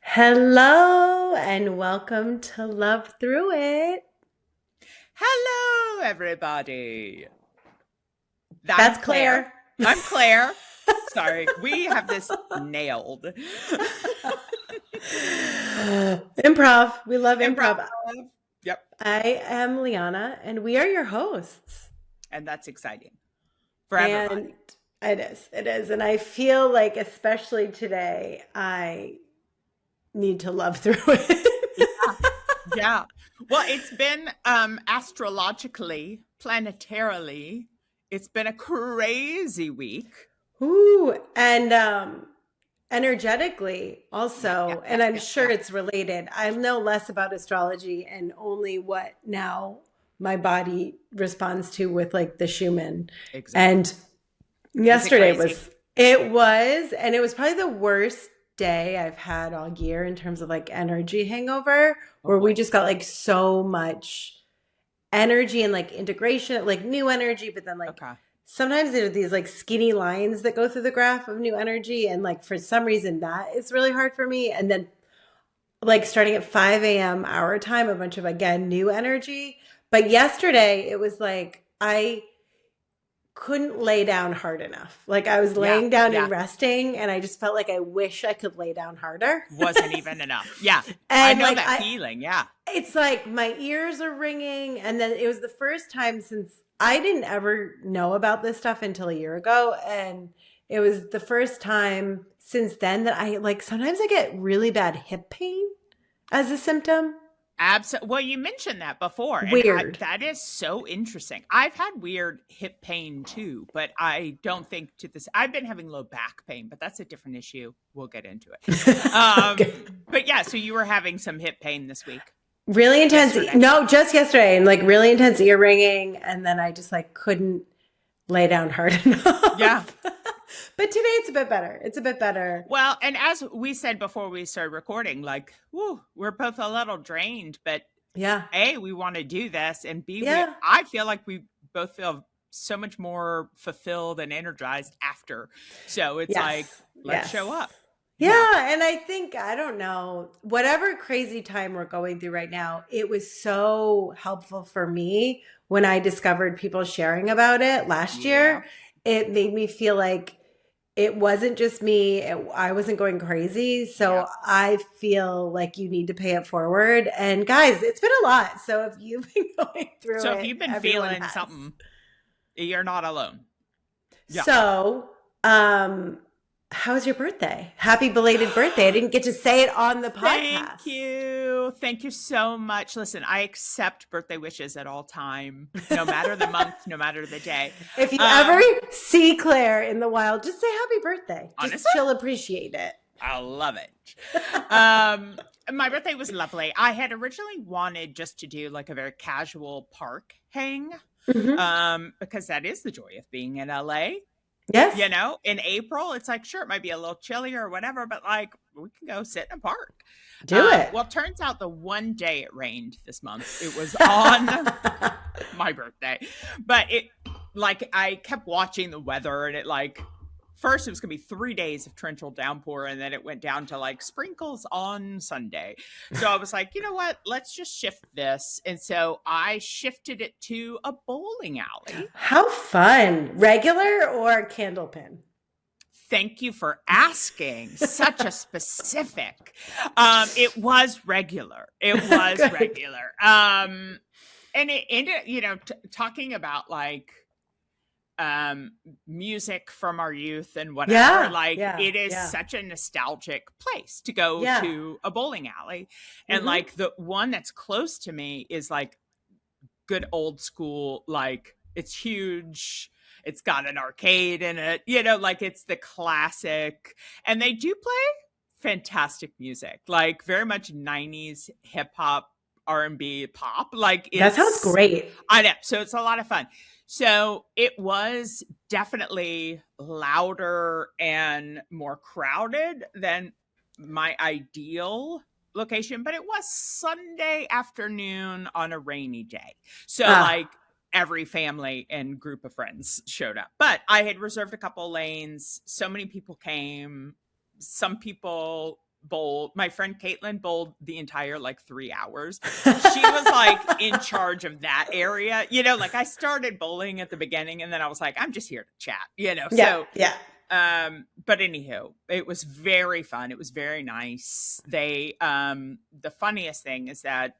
Hello and welcome to Love Through It. Hello, everybody. I'm That's Claire. Claire. I'm Claire. Sorry, we have this nailed. Improv. We love Improv. improv. Yep. I am Liana and we are your hosts. And that's exciting for And everybody. it is. It is. And I feel like, especially today, I need to love through it. Yeah. Yeah. Well, it's been astrologically, planetarily, it's been a crazy week. Ooh. And energetically Yeah, yeah, also, yeah, and I'm yeah, sure yeah. it's related. I know less about astrology and only what now my body responds to with like the Schumann. Exactly. And Was it yesterday crazy? was it was and it was probably the worst day I've had all year in terms of like energy hangover, Oh where we boy. just got like so much energy and like integration, like new energy, but then like Okay. sometimes there are these like skinny lines that go through the graph of new energy. And like for some reason that is really hard for me. And then like starting at 5 a.m. our time, a bunch of again new energy. But yesterday it was like I couldn't lay down hard enough. Like I was Yeah, laying down yeah. and resting, and I just felt like I wish I could lay down harder. Wasn't even enough. Yeah. I And know like that I feeling. Yeah. it's like my ears are ringing. And then it was the first time since I didn't ever know about this stuff until a year ago. And it was the first time since then that I like sometimes I get really bad hip pain as a symptom. Absolutely. Well, you mentioned that before, and Weird. that is so interesting. I've had weird hip pain too, but I don't think to this. I've been having low back pain, but that's a different issue. We'll get into it. Okay. But yeah, so you were having some hip pain this week, Really intense. yesterday. No, just yesterday, and like really intense ear ringing. And then I just like couldn't lay down hard Yeah. enough. But today it's a bit better. It's a bit better. Well, and as we said before we started recording, like, whew, we're both a little drained, but Yeah. A, we want to do this, and B, Yeah. I feel like we both feel so much more fulfilled and energized after. So it's like, Yes. let's show Yes. up. Yeah. Yeah. And I think, I don't know, whatever crazy time we're going through right now, it was so helpful for me when I discovered people sharing about it last Yeah. year. It made me feel like it wasn't just me. I wasn't going crazy. Yeah. So I feel like you need to pay it forward. And guys, it's been a lot. So if you've been going through So if it, you've been everyone feeling has. something, you're not alone. Yeah. So, how was your birthday? Happy belated birthday. I didn't get to say it on the Thank podcast. you. Thank you so much. Listen, I accept birthday wishes at all time, no matter the month, no matter the day. If you ever Um, see Claire in the wild, just say happy birthday. Just Honestly, she'll appreciate it. I love it. Um, my birthday was lovely. I had originally wanted just to do like a very casual park hang, Hmm. because that is the joy of being in LA. Yes, In April, it's like, sure, it might be a little chillier or whatever, but like we can go sit in a park. do it. Well, turns out the one day it rained this month, it was on my birthday, but it like I kept watching the weather and it like first it was gonna be 3 days of torrential downpour and then it went down to like sprinkles on Sunday. So I was like, you know what? Let's just shift this. And so I shifted it to a bowling alley. How fun. Regular or candlepin? Thank you for asking. Such a specific. It was regular. It was Good. regular. And it ended, talking about like um music from our youth and whatever, Yeah, like yeah, it is yeah, such a nostalgic place to go yeah. to a bowling alley. And Hmm. like the one that's close to me is like good old school, like it's huge, it's got an arcade in it, like it's the classic. And they do play fantastic music, like very much 90s hip hop, R&B, pop. Like That sounds it's great. I know. So it's a lot of fun. So it was definitely louder and more crowded than my ideal location, but it was Sunday afternoon on a rainy day. So Ah, like every family and group of friends showed up. But I had reserved a couple lanes. So many people came. Some people bowled. My friend Caitlin bowled the entire like 3 hours. She was like in charge of that area. You know, like I started bowling at the beginning and then I was like, I'm just here to chat, you know. Yeah, So yeah. but anywho, it was very fun. It was very nice. They the funniest thing is that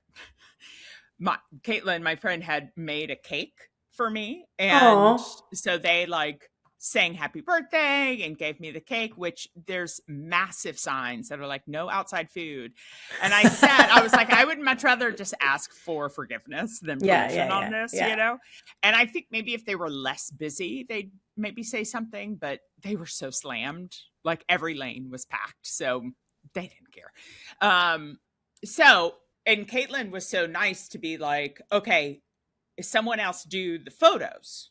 Caitlin, my friend, had made a cake for me. And Oh, so they like sang happy birthday and gave me the cake, which there's massive signs that are like no outside food. And I said, I was like, I would much rather just ask for forgiveness than yeah, permission yeah, on yeah, this, yeah. you know? And I think maybe if they were less busy, they'd maybe say something, but they were so slammed. Like every lane was packed. So they didn't care. So, and Caitlin was so nice to be like, okay, is someone else do the photos?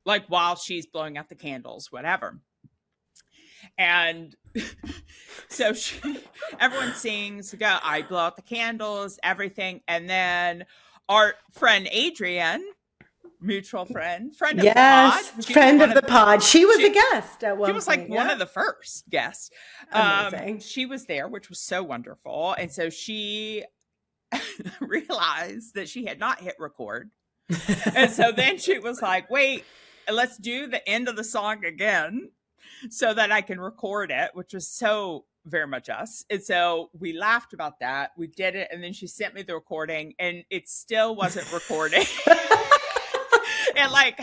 Like while she's blowing out the candles, whatever. And so everyone sings, go, I blow out the candles, everything. And then our friend Adrienne, mutual friend of the pod. Yes, friend of the pod. She was a she, guest at one she point. was like one Yeah. of the first guests. Amazing. She was there, which was so wonderful. And so she realized that she had not hit record. And so then she was like, wait, let's do the end of the song again so that I can record it, which was so very much us. And so we laughed about that. We did it. And then she sent me the recording and it still wasn't recording. And like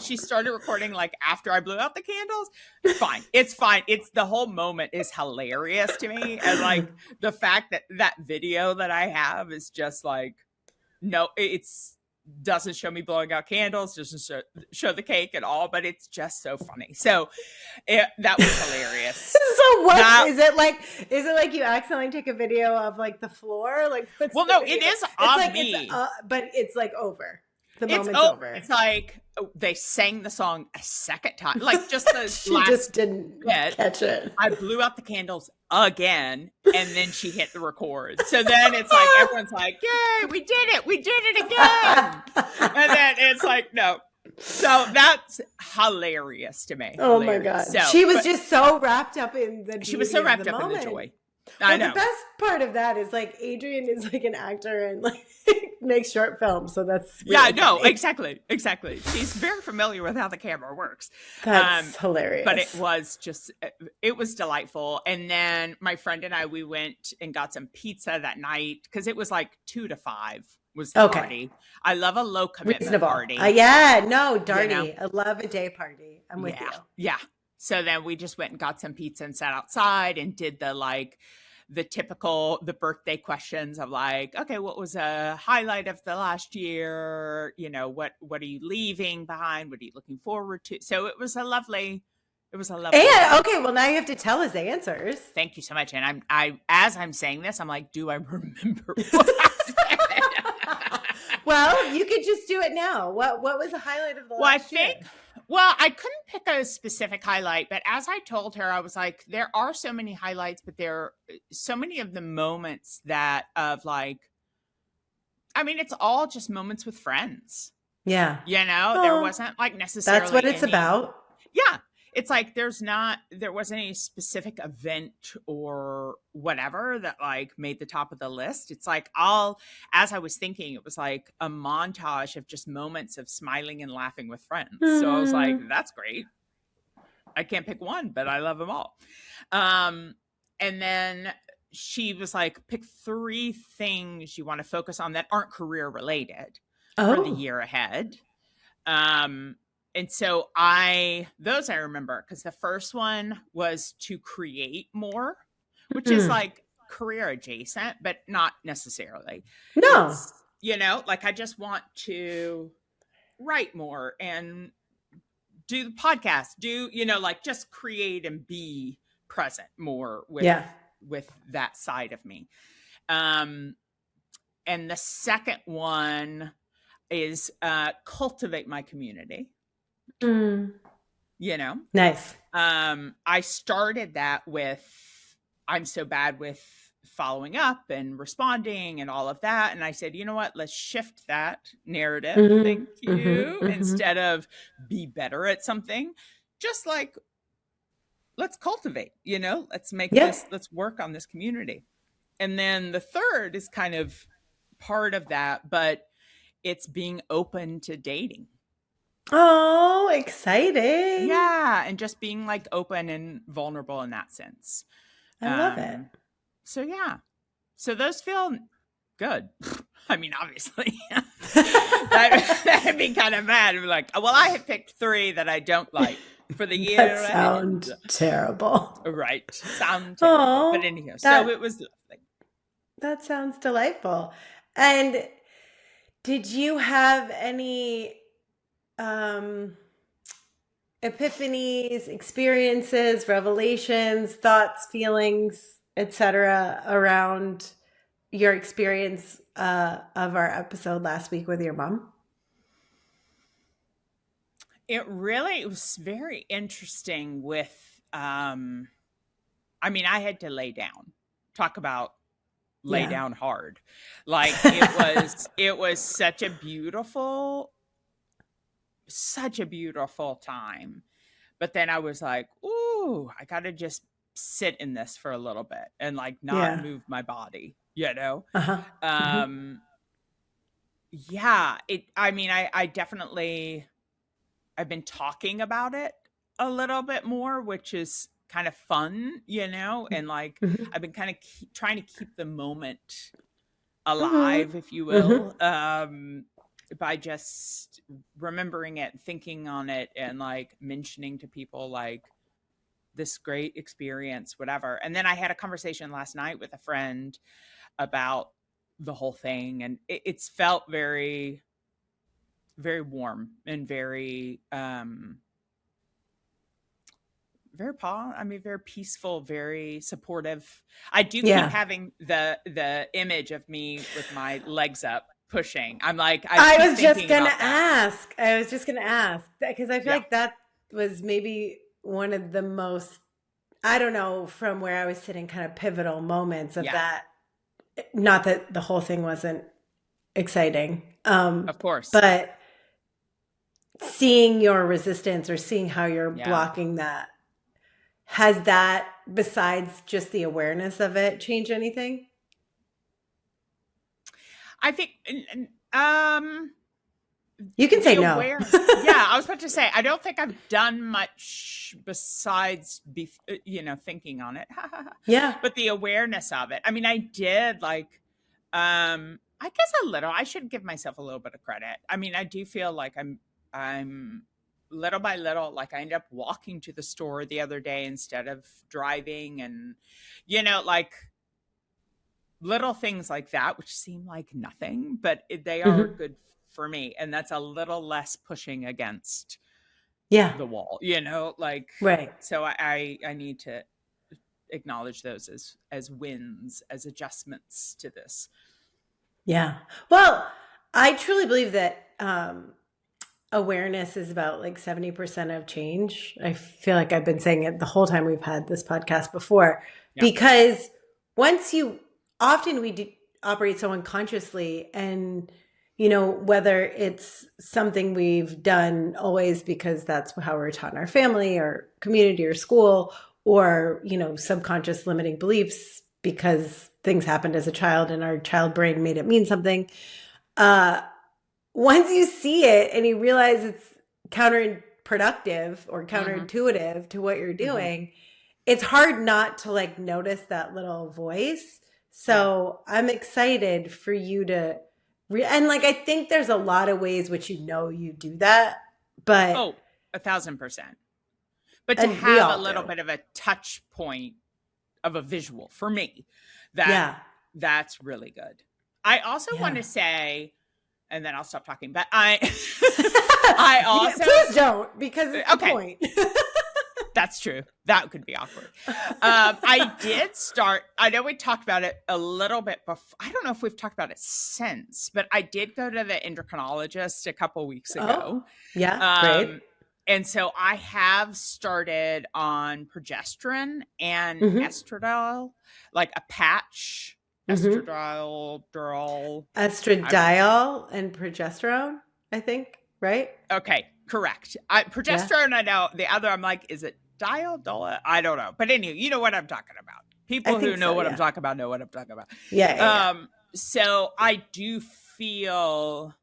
she started recording like after I blew out the candles. Fine. It's fine. It's the whole moment is hilarious to me. And like the fact that that video that I have is just like, no, it's doesn't show me blowing out candles, doesn't show the cake at all, but it's just so funny. So that was hilarious. So what is it like? Is it like you accidentally take a video of like the floor? Like, well, no, it is on like, me, but it's like over. The moment's over. over. It's like they sang the song a second time, like just the she just didn't catch it. I blew out the candles again, and then she hit the record. So then it's like everyone's like, "Yay, we did it again!" And then it's like, no. So that's hilarious to me. Oh hilarious. My god! So, she was just so wrapped up in the. She was so wrapped up in the joy. I know. The best part of that is like Adrienne is like an actor and like makes short films, so that's really no, exactly. She's very familiar with how the camera works. That's hilarious. But it was delightful. And then my friend and I, we went and got some pizza that night because it was like 2 to 5 was the party. I love a low commitment party. Yeah, no, Darty. You know? I love a day party. I'm with you. Yeah. So then we just went and got some pizza and sat outside and did the typical birthday questions of like, okay, what was a highlight of the last year? You know, what are you leaving behind? What are you looking forward to? So it was a lovely. And okay, well now you have to tell us answers. Thank you so much. And I as I'm saying this, I'm like, do I remember what I said? Well, you could just do it now. What was the highlight of the last year? Well, I couldn't pick a specific highlight, but as I told her, I was like, there are so many highlights, but there are so many of the moments that of like, I mean, it's all just moments with friends. Yeah. You know, there wasn't like necessarily. That's what it's about. Yeah. It's like there wasn't any specific event or whatever that like made the top of the list. It's like as I was thinking, it was like a montage of just moments of smiling and laughing with friends. So I was like, that's great. I can't pick one, but I love them all. And then she was like, pick 3 things you want to focus on that aren't career related for the year ahead. And so those I remember because the first one was to create more, which is like career adjacent, but not necessarily. No. You know, like I just want to write more and do the podcast, like just create and be present more with that side of me. And the second one is cultivate my community. You know, nice. I started that with I'm so bad with following up and responding and all of that, and I said, you know what, let's shift that narrative. Thank you. Instead of be better at something, just like let's cultivate, let's make Yeah. this, let's work on this community. And then the third is kind of part of that, but it's being open to dating. Oh, exciting. Yeah, and just being like open and vulnerable in that sense. I love it. Um so yeah. So those feel good. I mean, obviously. That'd be kind of mad. Like, well, I have picked 3 that I don't like for the year That ahead. sounds terrible. Right. Sound terrible. But Oh, anyhow, so that it was lovely. that sounds delightful. And did you have any um epiphanies, experiences, revelations, thoughts, feelings, etc. around your experience of our episode last week with your mom? It was very interesting with I mean, I had to lay down. Talk about lay Yeah. down hard. Like it was such a beautiful time. But then I was like, ooh, I gotta just sit in this for a little bit and like not Yeah. move my body. Uh-huh. Mhm. Yeah, I mean, I definitely I've been talking about it a little bit more, which is kind of fun, and like Mhm. I've been kind of trying to keep the moment Mhm. alive, if you Mhm. will, by just remembering it, thinking on it, and like mentioning to people like this great experience, whatever. And then I had a conversation last night with a friend about the whole thing, and it's felt very, very warm and very very peaceful, very supportive. I do keep Yeah. having the image of me with my legs up pushing. I I keep was just thinking gonna about that. ask. I was just gonna ask because I feel Yeah. like that was maybe one of the most, I don't know, from where I was sitting, kind of pivotal moments of Yeah. that. Not that the whole thing wasn't exciting, Of course. but seeing your resistance or seeing how you're Yeah. blocking that, has that, besides just the awareness of it, changed anything? I think um You can the say no. aware yeah, I was about to say I don't think I've done much besides thinking on it. Yeah. But the awareness of it. I mean, I did like I guess a little. I should give myself a little bit of credit. I mean, I do feel like I'm little by little, like I ended up walking to the store the other day instead of driving, and like little things like that, which seem like nothing, but they are Hmm. good for me. And that's a little less pushing against Yeah. the wall, like, Right. so I need to acknowledge those as wins, as adjustments to this. Yeah. Well, I truly believe that awareness is about like 70% of change. I feel like I've been saying it the whole time we've had this podcast before, Yeah. because once you, often we do operate so unconsciously, and whether it's something we've done always because that's how we're taught in our family or community or school, or subconscious limiting beliefs because things happened as a child and our child brain made it mean something. uh Once you see it and you realize it's counterproductive or Mm-hmm. counterintuitive to what you're Mm-hmm. doing, it's hard not to like notice that little voice. Yeah. So I'm excited for you to and like I think there's a lot of ways which you do that, but Oh, 1,000%. But to and we have a all little do. bit of a touch point of a visual for me, Yeah. that's really good. I also want Yeah. to say, and then I'll stop talking, but I also, Please don't, because it's the okay, point. that's true. That could be awkward. I did start, I know we talked about it a little bit before. I don't know if we've talked about it since, but I did go to the endocrinologist a couple weeks ago. Oh, yeah, great. And so I have started on progesterone and Mm-hmm. estradiol, like a patch, Mm-hmm. estradiol, durol. Estradiol and progesterone, I think, right? Okay, correct. Yeah. Progesterone, I know. The other, I'm like, is it I don't know. But anyway, you know what I'm talking about. I People who think know so, what I'm yeah. talking about know what I'm talking about. Yeah. So I do feel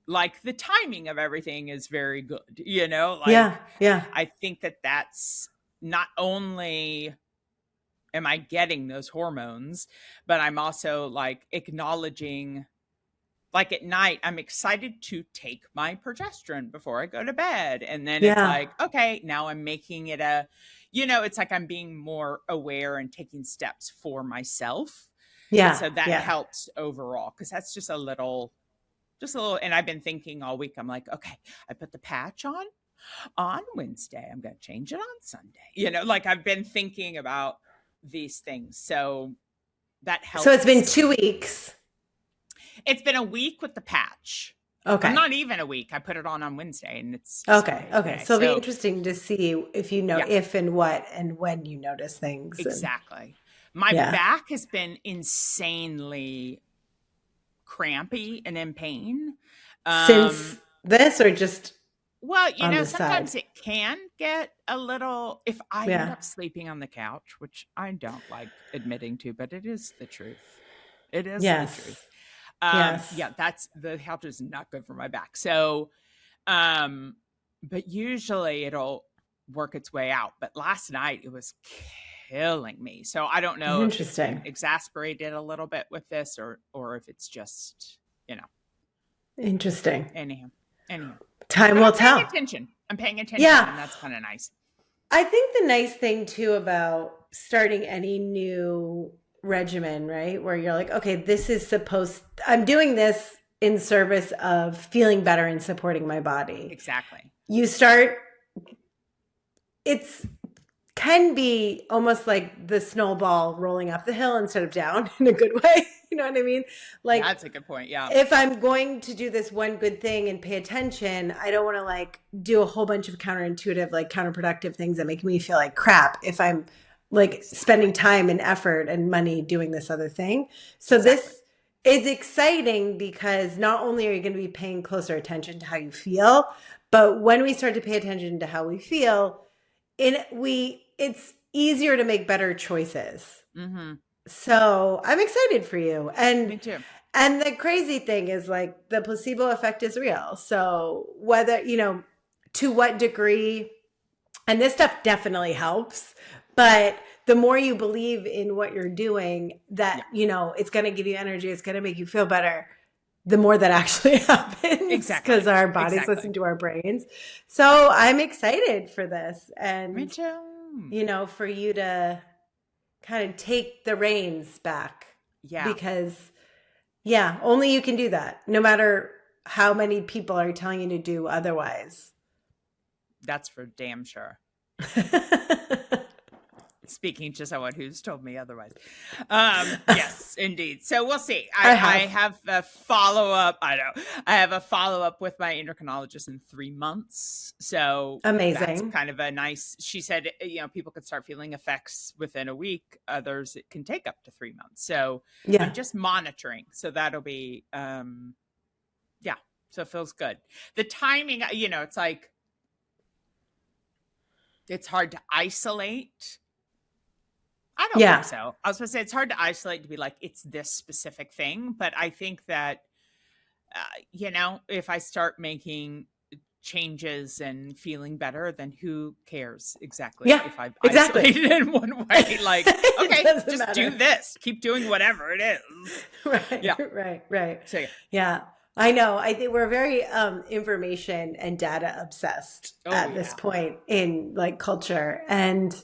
like the timing of everything is very good, like Yeah. Yeah. I think that that's not only am I getting those hormones, but I'm also like acknowledging, like at night, I'm excited to take my progesterone before I go to bed. And then it's Yeah. like, okay, now I'm making it it's like I'm being more aware and taking steps for myself. And Yeah. so that Yeah. helps overall, because that's just a little, and I've been thinking all week, I'm like, okay, I put the patch on Wednesday. I'm going to change it on Sunday. Like I've been thinking about these things. So that So it's been helps. 2 weeks. It's been a week with the patch. I'm Okay. not even a week. I put it on Wednesday, and it's Okay. started Okay. today. So it'll be So interesting to see if you know yeah, if and what and when you notice things. And exactly. My yeah. back has been insanely crampy and in pain. Since this or just Well, on the side? sometimes it can get a little, if I end Yeah. up sleeping on the couch, which I don't like admitting to, but it is the truth. It is the truth. Yes. Yes. Yeah, that's the couch is not good for my back. So, um, but usually it'll work its way out. But last night it was killing me. So I don't know if it's been Interesting. exasperated a little bit with this or if it's just, Interesting. anyhow. Time But will I'm paying tell. attention. Yeah. And that's kind of nice. I think the nice thing too about starting any new regimen, right? Where you're like, okay, I'm doing this in service of feeling better and supporting my body. Exactly. You start, it's can be almost like the snowball rolling up the hill instead of down in a good way. You know what I mean? Like, That's a good point. Yeah. if I'm going to do this one good thing and pay attention, I don't want to like do a whole bunch of counterintuitive, like counterproductive things that make me feel like crap if I'm like spending time and effort and money doing this other thing. So this is exciting because not only are you going to be paying closer attention to how you feel, but when we start to pay attention to how we feel, it's easier to make better choices. Mm-hmm. So I'm excited for you. Me too. And the crazy thing is like the placebo effect is real. So whether, to what degree, and this stuff definitely helps, but the more you believe in what you're doing, that, it's going to give you energy, it's going to make you feel better, the more that actually happens. Exactly. Because our bodies listen to our brains. So I'm excited for this. And, Me too. For you to kind of take the reins back. Yeah. Because, only you can do that, no matter how many people are telling you to do otherwise. That's for damn sure. Speaking to someone who's told me otherwise. Yes, indeed. So we'll see. I have a follow-up. I know. I have a follow-up with my endocrinologist in 3 months. So amazing. That's kind of a nice, she said, people could start feeling effects within a week. Others, it can take up to 3 months. So I'm just monitoring. So that'll be, so it feels good. The timing, it's like, it's hard to isolate. I don't think so. I was going to say it's hard to isolate to be like, it's this specific thing. But I think that, if I start making changes and feeling better, then who cares exactly if I've isolated in one way? Like, okay, just do this. Keep doing whatever it is. Right. Yeah. Right. So, yeah. I know. I think we're very information and data obsessed at this point in like culture. And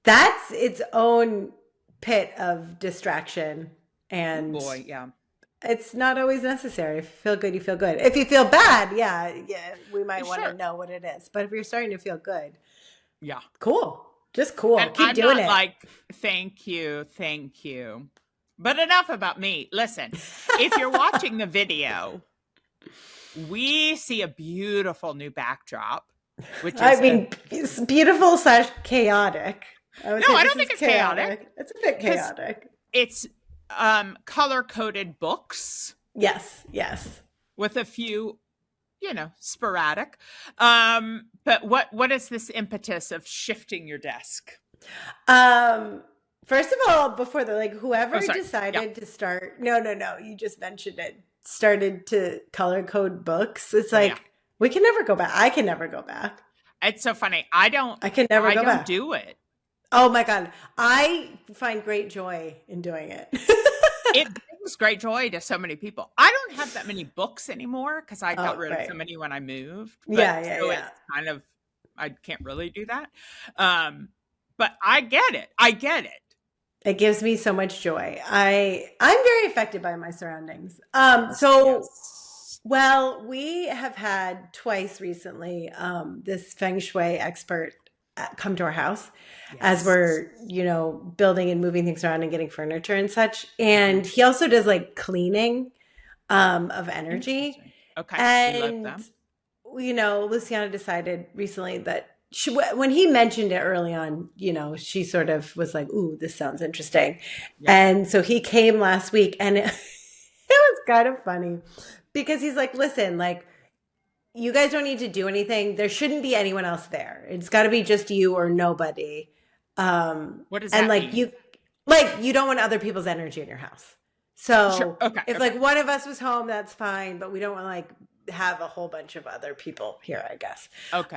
that's its own pit of distraction. And it's not always necessary. If you feel good, you feel good. If you feel bad, we might want to know what it is. But if you're starting to feel good, cool. Just cool. And Keep doing it. Like, thank you. But enough about me. Listen, if you're watching the video, we see a beautiful new backdrop, which is it's beautiful / chaotic. I don't think it's chaotic. It's a bit chaotic. It's color-coded books. Yes. With a few sporadic. But what is this impetus of shifting your desk? Um, First of all, before whoever Sorry. decided to start, no, you just mentioned it, started to color code books. It's like, we can never go back. I can never go back. It's so funny. I can never go back. do it. Oh my God. I find great joy in doing it. It brings great joy to so many people. I don't have that many books anymore because I got rid of so many when I moved. But it's kind of, I can't really do that. But I get it. It gives me so much joy. I'm very affected by my surroundings. Well, we have had twice recently this Feng Shui expert come to our house as we're, building and moving things around and getting furniture and such. And he also does like cleaning of energy. Okay. And, Luciana decided recently that when he mentioned it early on, she sort of was like, ooh, this sounds interesting. Yeah. And so he came last week, and it was kind of funny because he's like, listen, like, you guys don't need to do anything. There shouldn't be anyone else there. It's got to be just you or nobody. What does that mean? You don't want other people's energy in your house. So if one of us was home, that's fine, but we don't want to have a whole bunch of other people here, I guess. Okay.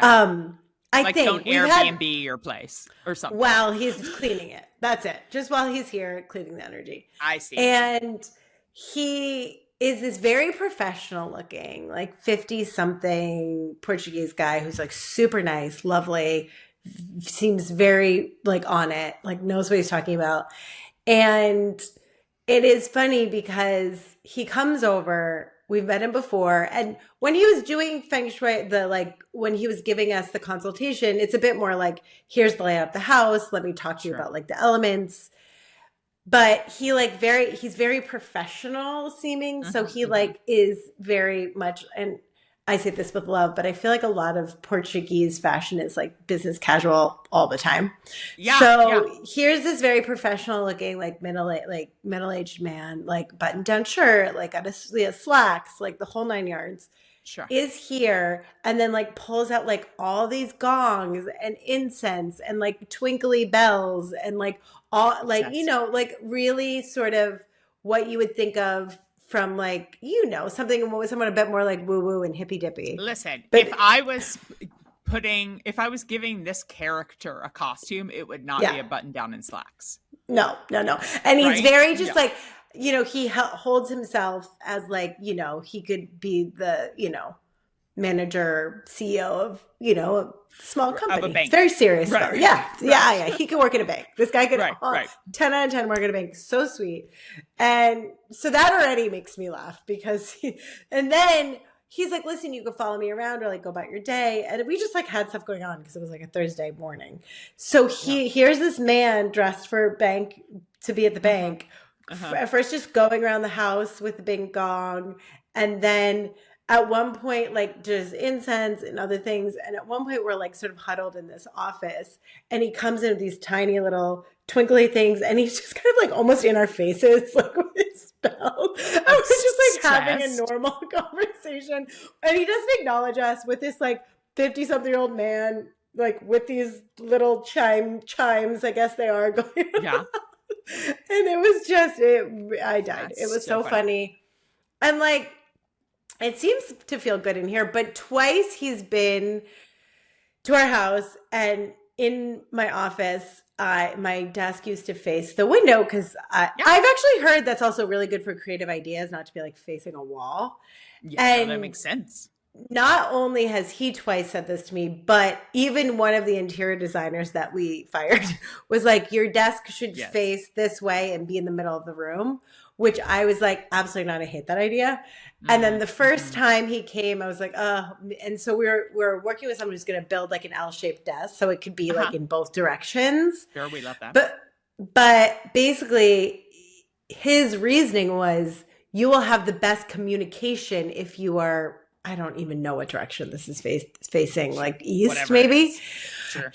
I think don't Airbnb your place or something. While he's cleaning it. That's it. Just while he's here cleaning the energy. I see. And he is this very professional looking, like 50-something Portuguese guy who's like super nice, lovely, seems very like on it, like knows what he's talking about. And it is funny because he comes over. We've met him before. And when he was doing Feng Shui, when he was giving us the consultation, it's a bit more like, here's the layout of the house. Let me talk to you about like the elements. But he's very professional seeming. So he is very much, and I say this with love, but I feel like a lot of Portuguese fashion is like business casual all the time. Yeah. So here's this very professional looking, like middle-aged man, like button down shirt, like got a slacks, like the whole 9 yards. Sure. Is here and then like pulls out like all these gongs and incense and like twinkly bells and like all like, like really sort of what you would think of from like, someone a bit more like woo woo and hippy dippy. Listen, if I was giving this character a costume, it would not be a button down and slacks. No. And he's very just like, he holds himself as like, he could be the, manager, CEO of, a small company. Of a bank. It's very serious. Right. Yeah. He could work at a bank. This guy could 10 out of 10 work at a bank. So sweet. And so that already makes me laugh because and then he's like, listen, you can follow me around or like go about your day. And we just like had stuff going on because it was like a Thursday morning. So here's this man dressed for bank to be at the bank. At first just going around the house with the big gong. And then at one point, like there's incense and other things. And at one point we're like sort of huddled in this office and he comes in with these tiny little twinkly things and he's just kind of like almost in our faces, like with his spell. And we're just like having a normal conversation. And he doesn't acknowledge us with this like 50-something-year-old man, like with these little chimes, I guess they are going on. Yeah. And it was just, I died. That's it was so funny. And like, it seems to feel good in here, but twice he's been to our house and in my office, my desk used to face the window because I've actually heard that's also really good for creative ideas, not to be like facing a wall. Yeah, and that makes sense. Not only has he twice said this to me, but even one of the interior designers that we fired was like, your desk should face this way and be in the middle of the room, which I was like, absolutely not. I hate that idea. And then the first time he came, I was like, and so we're working with someone who's going to build like an L-shaped desk. So it could be like in both directions. Sure, we love that. But basically his reasoning was you will have the best communication if you are, I don't even know what direction this is facing, like east, whatever maybe. Sure.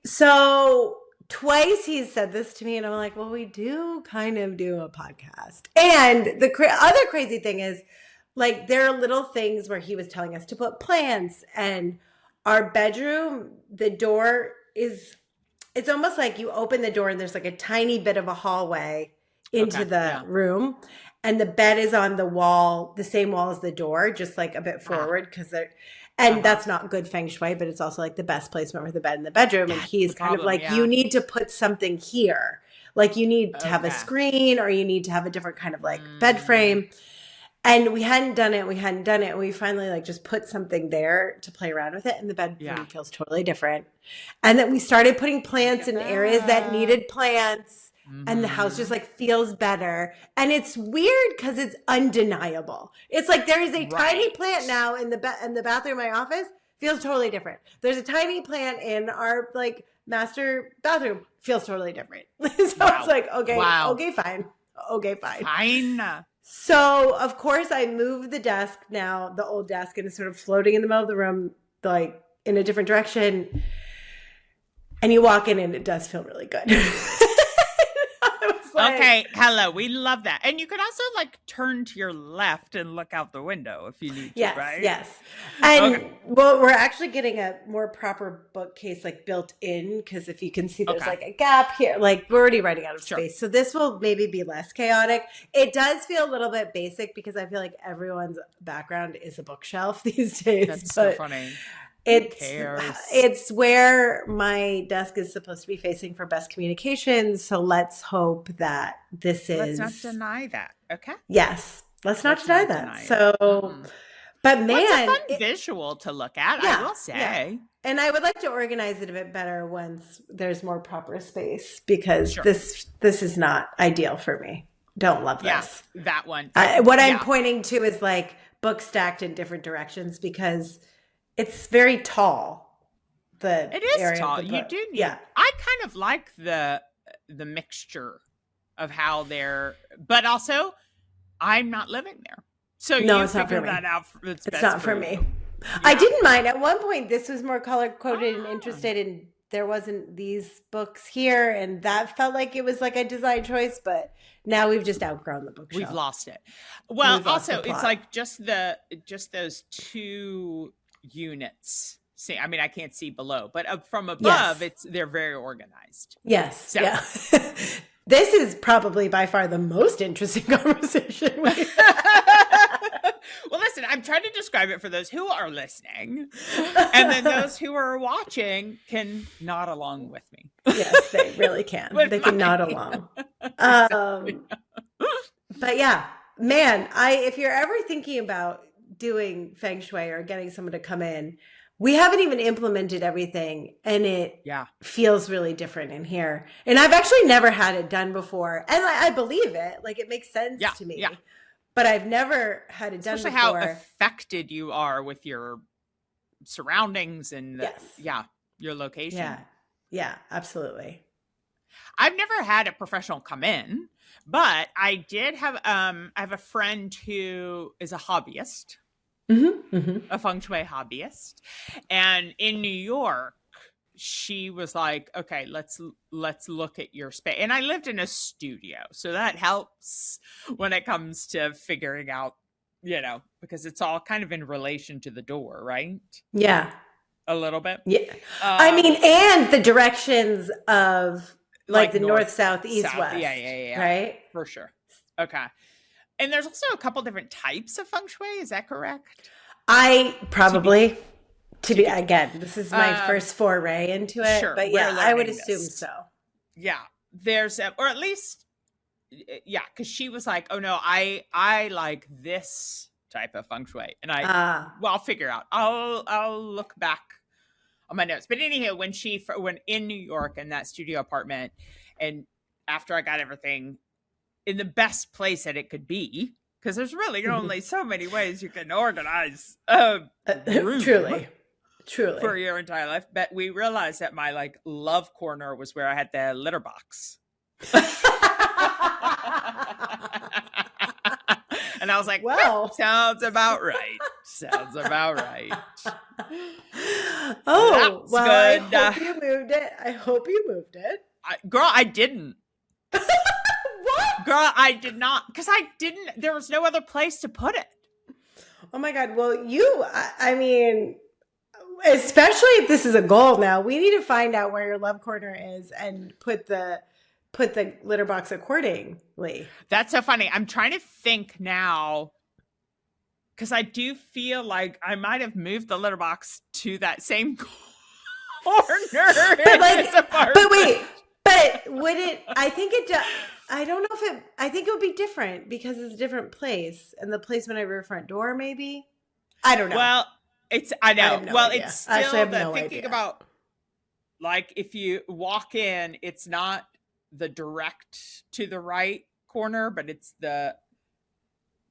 So twice he's said this to me, and I'm like, well, we do kind of do a podcast. And the other crazy thing is, like there are little things where he was telling us to put plants, and our bedroom, the door is, it's almost like you open the door and there's like a tiny bit of a hallway into the room, and the bed is on the wall, the same wall as the door, just like a bit forward because they're, and that's not good feng shui, but it's also like the best placement for the bed in the bedroom. And he's kind of like, you need to put something here. Like you need to have a screen, or you need to have a different kind of like bed frame. And we hadn't done it. And we finally like just put something there to play around with it. And the bedroom feels totally different. And then we started putting plants in areas that needed plants. And the house just like feels better. And it's weird because it's undeniable. It's like there is a tiny plant now in the bathroom in my office. Feels totally different. There's a tiny plant in our like master bathroom. Feels totally different. So it's like, okay, fine. Fine. So, of course, I moved the desk now, the old desk, and it's sort of floating in the middle of the room, like in a different direction. And you walk in and it does feel really good. Like, okay, hello. We love that. And you can also like turn to your left and look out the window if you need to, right? Yes. And well, we're actually getting a more proper bookcase like built in, because if you can see there's like a gap here, like we're already running out of space. So this will maybe be less chaotic. It does feel a little bit basic because I feel like everyone's background is a bookshelf these days. That's so funny. It's where my desk is supposed to be facing for best communications. So let's hope that this is. Let's not deny that. Okay. Yes. Let's not deny that. So, but man, it's a fun visual to look at, I will say. Yeah. And I would like to organize it a bit better once there's more proper space, because this is not ideal for me. Don't love this. That one. What I'm pointing to is like books stacked in different directions, because it's very tall. It is tall. You do need. Yeah. I kind of like the mixture of how they're, but also I'm not living there, so you figure that out. It's not for me. Yeah. I didn't mind at one point. This was more color coded and interested in. There wasn't these books here, and that felt like it was like a design choice. But now we've just outgrown the bookshelf. We've lost it. Well, also it's like just those two units. See, I mean, I can't see below, but from above, they're very organized. Yes. So. Yeah. This is probably by far the most interesting conversation we've had. Well, listen, I'm trying to describe it for those who are listening, and then those who are watching can nod along with me. Yes, they really can. They can nod along. But yeah, man, if you're ever thinking about doing feng shui or getting someone to come in, we haven't even implemented everything, and it feels really different in here. And I've actually never had it done before, and I believe it. Like, it makes sense to me. Yeah. But I've never had it done before. Especially how affected you are with your surroundings and your location. Yeah, absolutely. I've never had a professional come in, but I did have I have a friend who is a hobbyist. A feng shui hobbyist, and in New York she was like, okay, let's look at your space. And I lived in a studio, so that helps when it comes to figuring out, because it's all kind of in relation to the door, right? Yeah, a little bit. Yeah. I mean, and the directions of like the north, south, east, west. Yeah. Right? For sure. Okay. And there's also a couple different types of feng shui. Is that correct? I probably, again, this is my first foray into it. Sure, but yeah, I would assume so. Yeah. There's, or at least, because she was like, oh no, I like this type of feng shui. And I'll figure out. I'll look back on my notes. But anyhow, when in New York in that studio apartment, and after I got everything in the best place that it could be, because there's really only so many ways you can organize a room truly for your entire life. But we realized that my like love corner was where I had the litter box. And I was like, well, sounds about right. Oh, well, good. I hope you moved it. Girl, I didn't. What? Girl, I did not, because there was no other place to put it. Oh my God. Well, I mean, especially if this is a goal now, we need to find out where your love corner is and put the litter box accordingly. That's so funny. I'm trying to think now because I do feel like I might have moved the litter box to that same corner But in like, this apartment. but wait, but would it? I think it does. I don't know if it. I think it would be different because it's a different place and the placement of your front door, maybe. I don't know. Well, I know. have no well, idea. it's Actually, I still have the no thinking idea. about like if you walk in, it's not the direct to the right corner, but it's like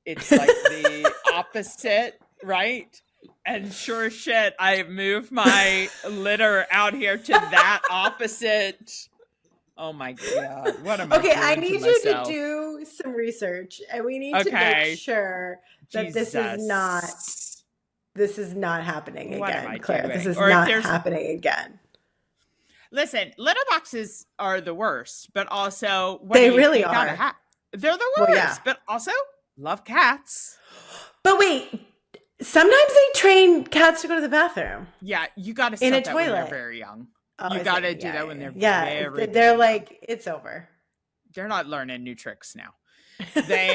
the opposite, right? And sure as shit, I moved my litter out here to that opposite. Oh my God. What am I Okay, doing I to need you to myself? do some research, and we need to Okay. make sure that this is not happening What am again, I Claire. This doing? is Or if not there's happening again. Listen, litter boxes are the worst, but also They you really gotta are. they're the Well, worst, yeah. but also love cats. But wait, sometimes they train cats to go to the bathroom Yeah, you gotta in a start that when they're toilet. very young. Oh, You I gotta see. do that when they're yeah. very, They're very like, young. it's over. They're not learning new tricks now. They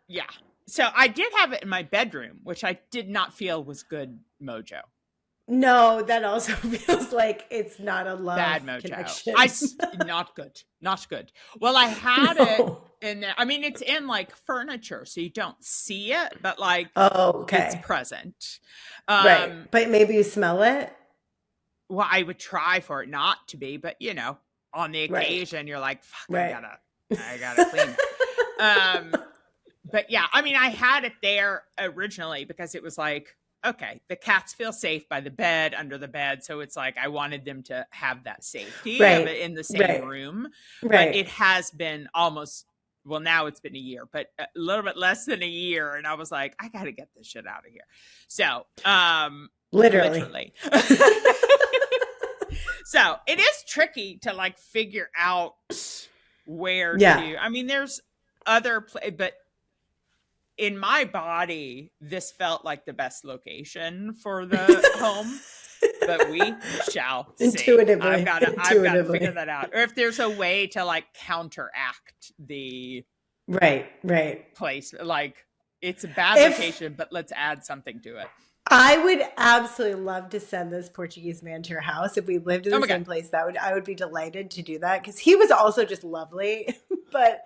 yeah. So I did have it in my bedroom, which I did not feel was good mojo. No, that also feels like it's not a love Bad mojo. connection. Not good. Not good. Well, I had it in there. I mean, it's in like furniture, so you don't see it, but like Oh, it's okay. present. Right. But maybe you smell it. Well, I would try for it not to be, but on the Right. occasion, you're like, fuck, Right. I gotta clean it. But yeah, I mean, I had it there originally because it was like, okay, the cats feel safe by the bed, under the bed. So it's like, I wanted them to have that safety of it in the same room. But it has been now it's been a year, but a little bit less than a year. And I was like, I got to get this shit out of here. So, literally. So it is tricky to like figure out where to, I mean, there's other but in my body, this felt like the best location for the home, but we shall see. Intuitively. I've got to figure that out. Or if there's a way to like counteract the place. Like it's a bad location, but let's add something to it. I would absolutely love to send this Portuguese man to your house if we lived in the same place. I would be delighted to do that because he was also just lovely. But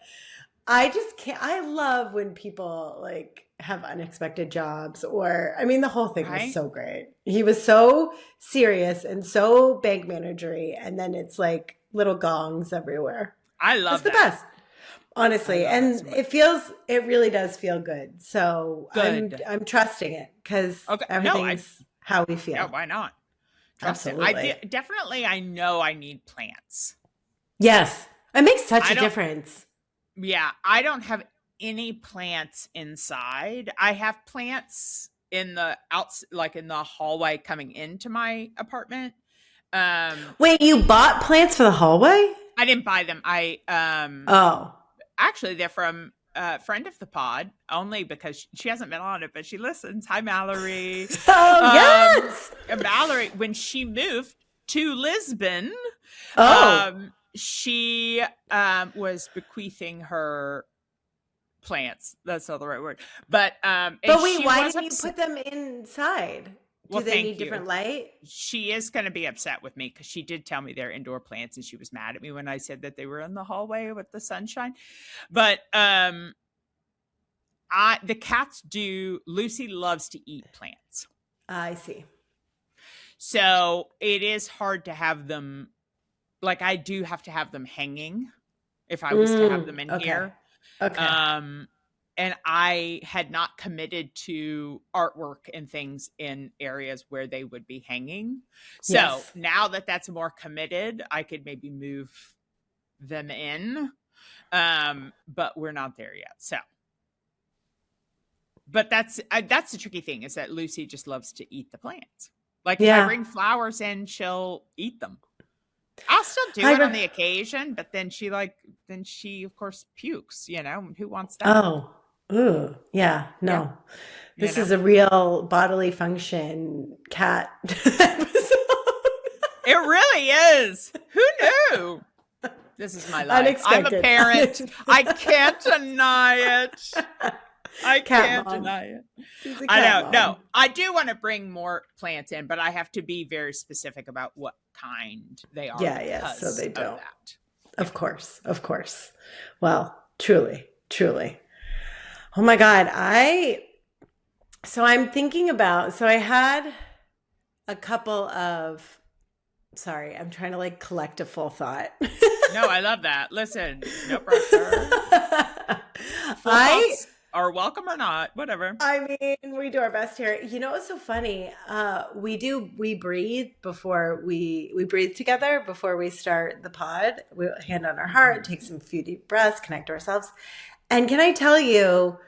I just can't. I love when people like have unexpected jobs, or I mean, the whole thing was so great. He was so serious and so bank managery, and then it's like little gongs everywhere. I love it's the best. Honestly, and so it really does feel good. So I'm trusting it because everything's how we feel. Yeah, why not? Absolutely. I know I need plants. Yes. It makes such a difference. Yeah, I don't have any plants inside. I have plants in the like in the hallway coming into my apartment. Wait, you bought plants for the hallway? I didn't buy them. Actually, they're from a friend of the pod, only because she hasn't been on it, but she listens. Hi, Mallory. Yes! Mallory, when she moved to Lisbon, she was bequeathing her plants. That's not the right word. But wait, why didn't you put them inside? Do they need different light? She is going to be upset with me because she did tell me they're indoor plants, and she was mad at me when I said that they were in the hallway with the sunshine. But the cats do. Lucy loves to eat plants. I see. So it is hard to have them. Like I do have to have them hanging if I was to have them in here. Okay. And I had not committed to artwork and things in areas where they would be hanging. So now that that's more committed, I could maybe move them in. But we're not there yet. So, but that's the tricky thing is that Lucy just loves to eat the plants. Like if I bring flowers in, she'll eat them. I'll still do it on the occasion, but then she of course pukes, who wants that? Ooh, yeah, Yeah, no. you This know. is a real bodily function cat episode. It really is. Who knew? This is my life. I'm a Unexpected. parent. I can't deny it. I Cat can't mom. deny it. She's a I cat know. No, mom. I do want to bring more plants in, but I have to be very specific about what kind they are Yeah, yeah, so because they of don't. that. Yeah. Of course, of course. Well, truly, truly. Oh my God. So I'm thinking about, so I had a couple of, sorry, I'm trying to like collect a full thought. No, I love that. Listen, no pressure. Full I thoughts are welcome or not, whatever. I mean, we do our best here. You know what's so funny? We breathe before we breathe together before we start the pod. We hand on our heart, take some few deep breaths, connect to ourselves. And can I tell you,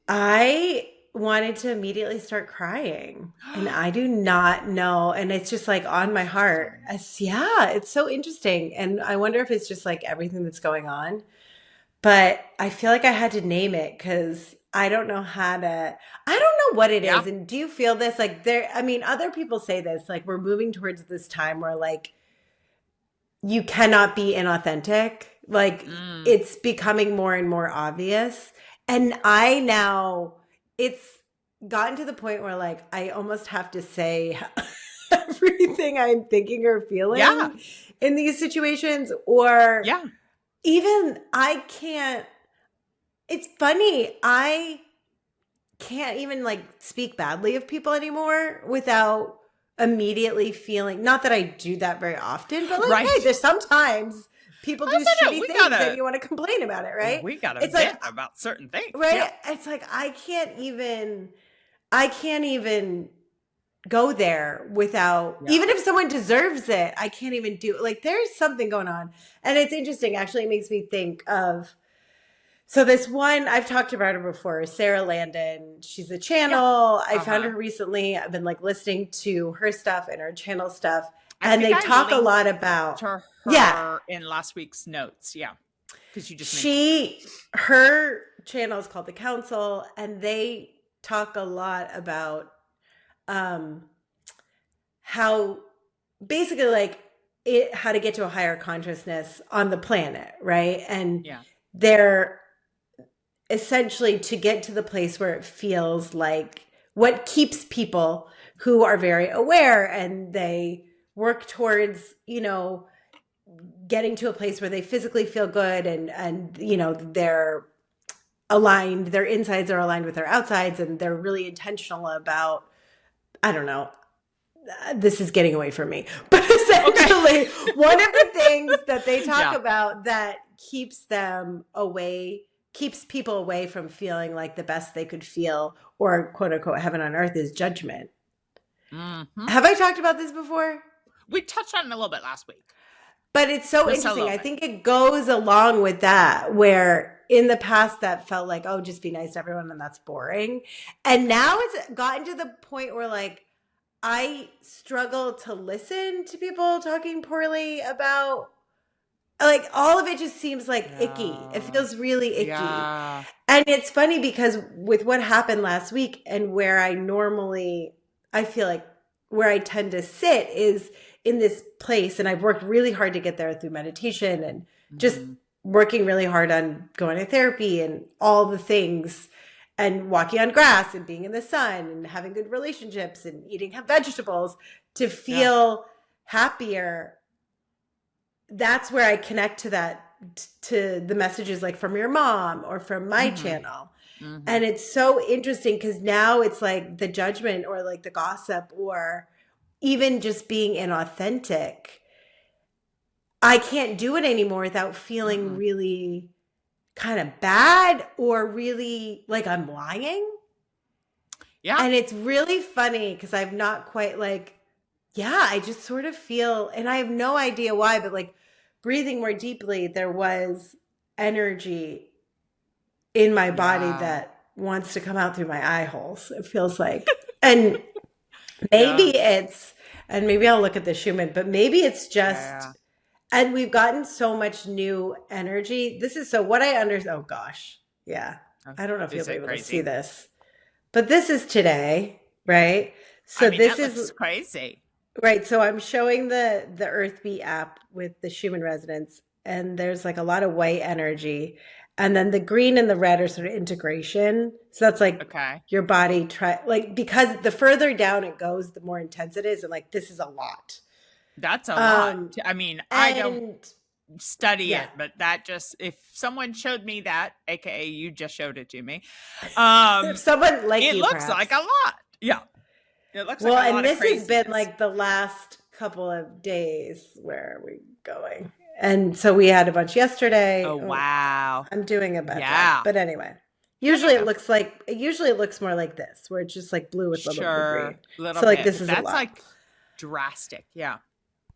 I wanted to immediately start crying, and I do not know. And it's just like on my heart. Yeah, it's so interesting. And I wonder if it's just like everything that's going on. But I feel like I had to name it because I don't know how to, I don't know what it Yeah. is. And do you feel this? Like there, I mean, other people say this, like we're moving towards this time where like you cannot be inauthentic. Like it's becoming more and more obvious. And I now, it's gotten to the point where like I almost have to say everything I'm thinking or feeling Yeah. in these situations, or Yeah. even I can't. It's funny. I can't even like speak badly of people anymore without immediately feeling, not that I do that very often, but like, Right. hey, there's sometimes people do Also, no, shitty we things gotta- and you want to complain about it, right? We got to It's vent like, about certain things. right? Yeah. It's like I can't even go there without, Yeah. even if someone deserves it, I can't even do, like there's something going on. And it's interesting, actually. It makes me think of, so this one, I've talked about her before, Sarah Landon. She's a channel. I found her recently. I've been like listening to her stuff and her channel stuff. And they talk a lot about to her in last week's notes. Yeah. Because you just her channel is called The Council, and they talk a lot about how basically like how to get to a higher consciousness on the planet, right? And they're essentially to get to the place where it feels like what keeps people who are very aware and they work towards, you know, getting to a place where they physically feel good and you know, they're aligned, their insides are aligned with their outsides, and they're really intentional about, I don't know, this is getting away from me, but essentially one of the things that they talk about that keeps them away, keeps people away from feeling like the best they could feel, or quote unquote heaven on earth, is judgment. Have I talked about this before? We touched on it a little bit last week. But it's so interesting. I think it goes along with that, where in the past that felt like, oh, just be nice to everyone and that's boring. And now it's gotten to the point where like I struggle to listen to people talking poorly about, like, all of it just seems like icky. It feels really icky. And it's funny because with what happened last week and where I normally, I feel like where I tend to sit is in this place. And I've worked really hard to get there through meditation and just working really hard on going to therapy and all the things, and walking on grass and being in the sun and having good relationships and eating vegetables to feel happier. That's where I connect to that, to the messages like from your mom or from my channel. And it's so interesting because now it's like the judgment or like the gossip or even just being inauthentic, I can't do it anymore without feeling really kind of bad or really like I'm lying. And it's really funny because I've not quite like, I just sort of feel, and I have no idea why, but like breathing more deeply, there was energy in my body that wants to come out through my eye holes. It feels like, and maybe it's, and maybe I'll look at the Schumann, but maybe it's just, and we've gotten so much new energy. This is so what I understand. Oh gosh. Yeah. Oh, I don't know if you'll is be it able to see crazy? this, but this is today, right? I So mean, this that is looks crazy. right. So I'm showing the Earthbeat app with the Schumann resonance, and there's like a lot of white energy, and then the green and the red are sort of integration. So that's like Okay. your body try like because the further down it goes, the more intense it is, and like this is a lot. That's a lot. Um, I mean, I don't and study yeah, it, but that just, if someone showed me that, aka you just showed it to me, if someone like it you, looks like a perhaps. lot. Yeah. It looks like Well, a and lot of this has been craziness. like the last couple of days. Where are we going? And so we had a bunch yesterday. Oh, Oh, wow. I'm doing a bad job. Yeah. But anyway, No, no, no. usually it looks more like this, where it's just like blue with a little bit of green. Sure. Little So like bit. this But is a that's lot. like drastic. Yeah.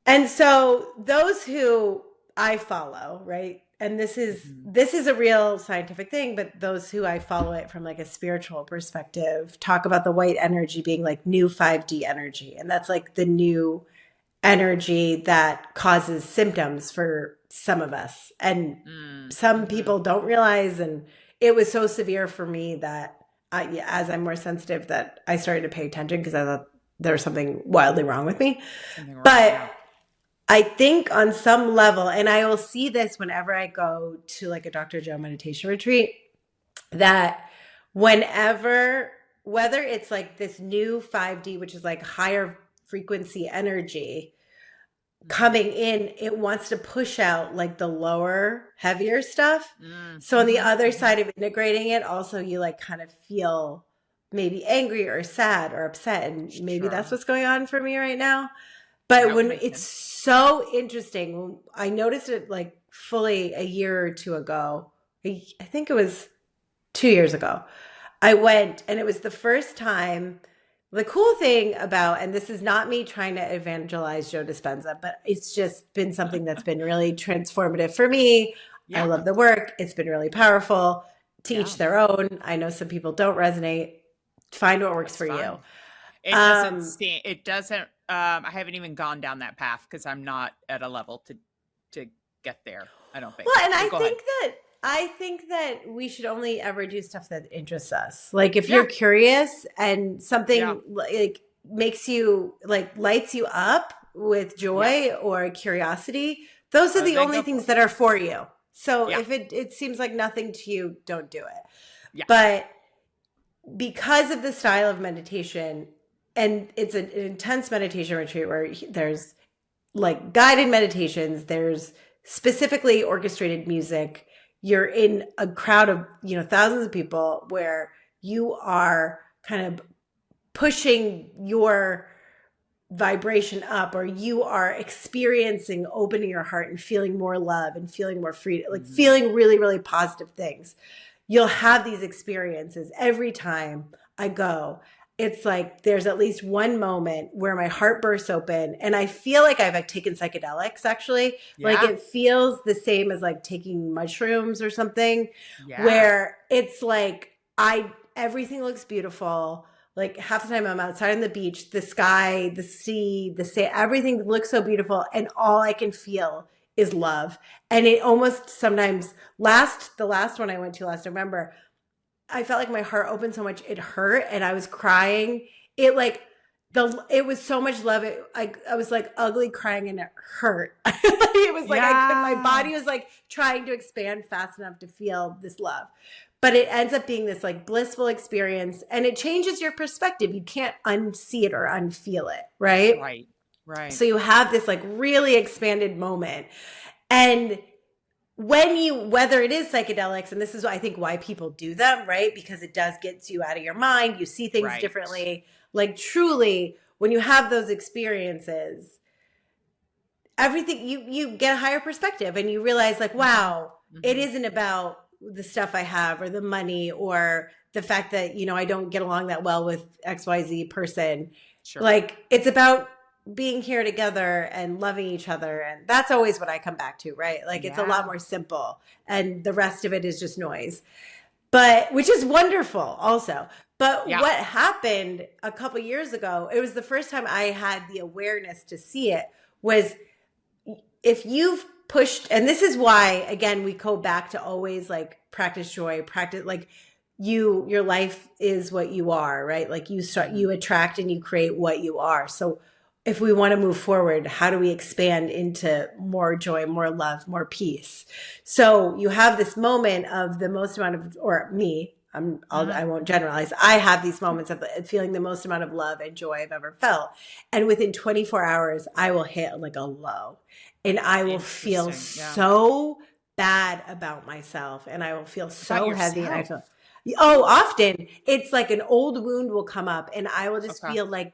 And so those who I follow, right? And Mhm. this is a real scientific thing, but those who I follow it from like a spiritual perspective talk about the white energy being like new 5D energy. And that's like the new energy that causes symptoms for some of us. And Mm, some mhm. people don't realize. And it was so severe for me that yeah, as I'm more sensitive, that I started to pay attention because I thought there was something wildly wrong with me. Something wrong. But Yeah. I think on some level, and I will see this whenever I go to like a Dr. Joe meditation retreat, that whenever, whether it's like this new 5D, which is like higher frequency energy Mhm. coming in, it wants to push out like the lower, heavier stuff. Mm, So on the mhm, other mhm. side of integrating it, also you like kind of feel maybe angry or sad or upset. And maybe that's Sure. what's going on for me right now. But Yep. when Makes it's sense. so interesting, I noticed it like fully a year or two ago. I think it was 2 years ago. I went and it was the first time. The cool thing about, and this is not me trying to evangelize Joe Dispenza, but it's just been something that's been really transformative for me. I Yeah. love the work. It's been really powerful. To Yeah. each their own. I know some people don't resonate. Find what works That's for you. fine. Um, It doesn't, I haven't even gone down that path because I'm not at a level to get there, I don't think. Well, and But go ahead. I think that we should only ever do stuff that interests us. Like if you're Yeah. curious and Yeah. something like makes you like lights you up with Yeah. joy or curiosity, those are the Then only go for things it. that are for you. So Yeah. if it seems like nothing to you, don't do it. Yeah. But because of the style of meditation, and it's an intense meditation retreat where there's like guided meditations, there's specifically orchestrated music, you're in a crowd of thousands of people where you are kind of pushing your vibration up, or you are experiencing opening your heart and feeling more love and feeling more freedom, like Mhm. feeling really really positive things. You'll have these experiences every time I go. It's like there's at least one moment where my heart bursts open and I feel like I've like taken psychedelics actually. Like Yeah. it feels the same as like taking mushrooms or something, Yeah. where it's like I everything looks beautiful. Like half the time I'm outside on the beach, the sky, the sea, the sand, everything looks so beautiful and all I can feel is love. And it almost sometimes the last one I went to last November, I felt like my heart opened so much it hurt and I was crying. It like it was so much love. I was like ugly crying and it hurt. It was like I couldn't. My Yeah. body was like trying to expand fast enough to feel this love, but it ends up being this like blissful experience, and it changes your perspective. You can't unsee it or unfeel it, right? Right. Right. So you have this like really expanded moment, and whether it is psychedelics, and this is I think why people do them, right? Because it does get you out of your mind. You see things Right. differently. Like truly, when you have those experiences, everything you get a higher perspective and you realize like, Mhm. wow, it Mhm. isn't about the stuff I have or the money or the fact that, I don't get along that well with XYZ person. Sure. Like it's about being here together and loving each other. And that's always what I come back to, right? Like it's a lot Yeah. more simple and the rest of it is just noise. But which is wonderful also. But Yeah. what happened a couple years ago, it was the first time I had the awareness to see it, was if you've pushed, and this is why, again, we go back to always like practice joy, practice like your life is what you are, right? Like you attract and you create what you are. So if we want to move forward, how do we expand into more joy, more love, more peace? So you have this moment of the most amount of, or me, I won't generalize. I have these moments of feeling the most amount of love and joy I've ever felt. And within 24 hours, I will hit like a low and I will feel so bad about myself and I will feel so heavy. And I feel, often it's like an old wound will come up and I will just feel like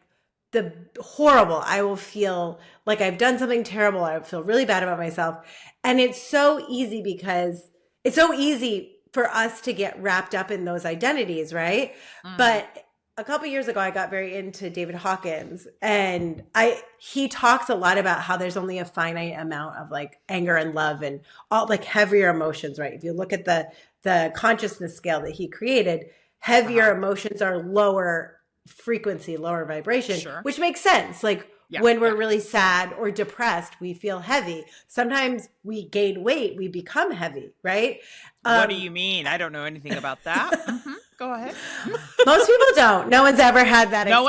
the horrible. I will feel like I've done something terrible. I feel really bad about myself. And it's so easy because it's so easy for us to get wrapped up in those identities, right? But a couple years ago, I got very into David Hawkins, and he talks a lot about how there's only a finite amount of like anger and love and all like heavier emotions, right? If you look at the consciousness scale that he created, heavier emotions are lower frequency, lower vibration, which makes sense. Like when we're really sad or depressed, we feel heavy. Sometimes we gain weight, we become heavy, right? What do you mean? I don't know anything about that. Go ahead. Most people don't. No one's ever had that experience. No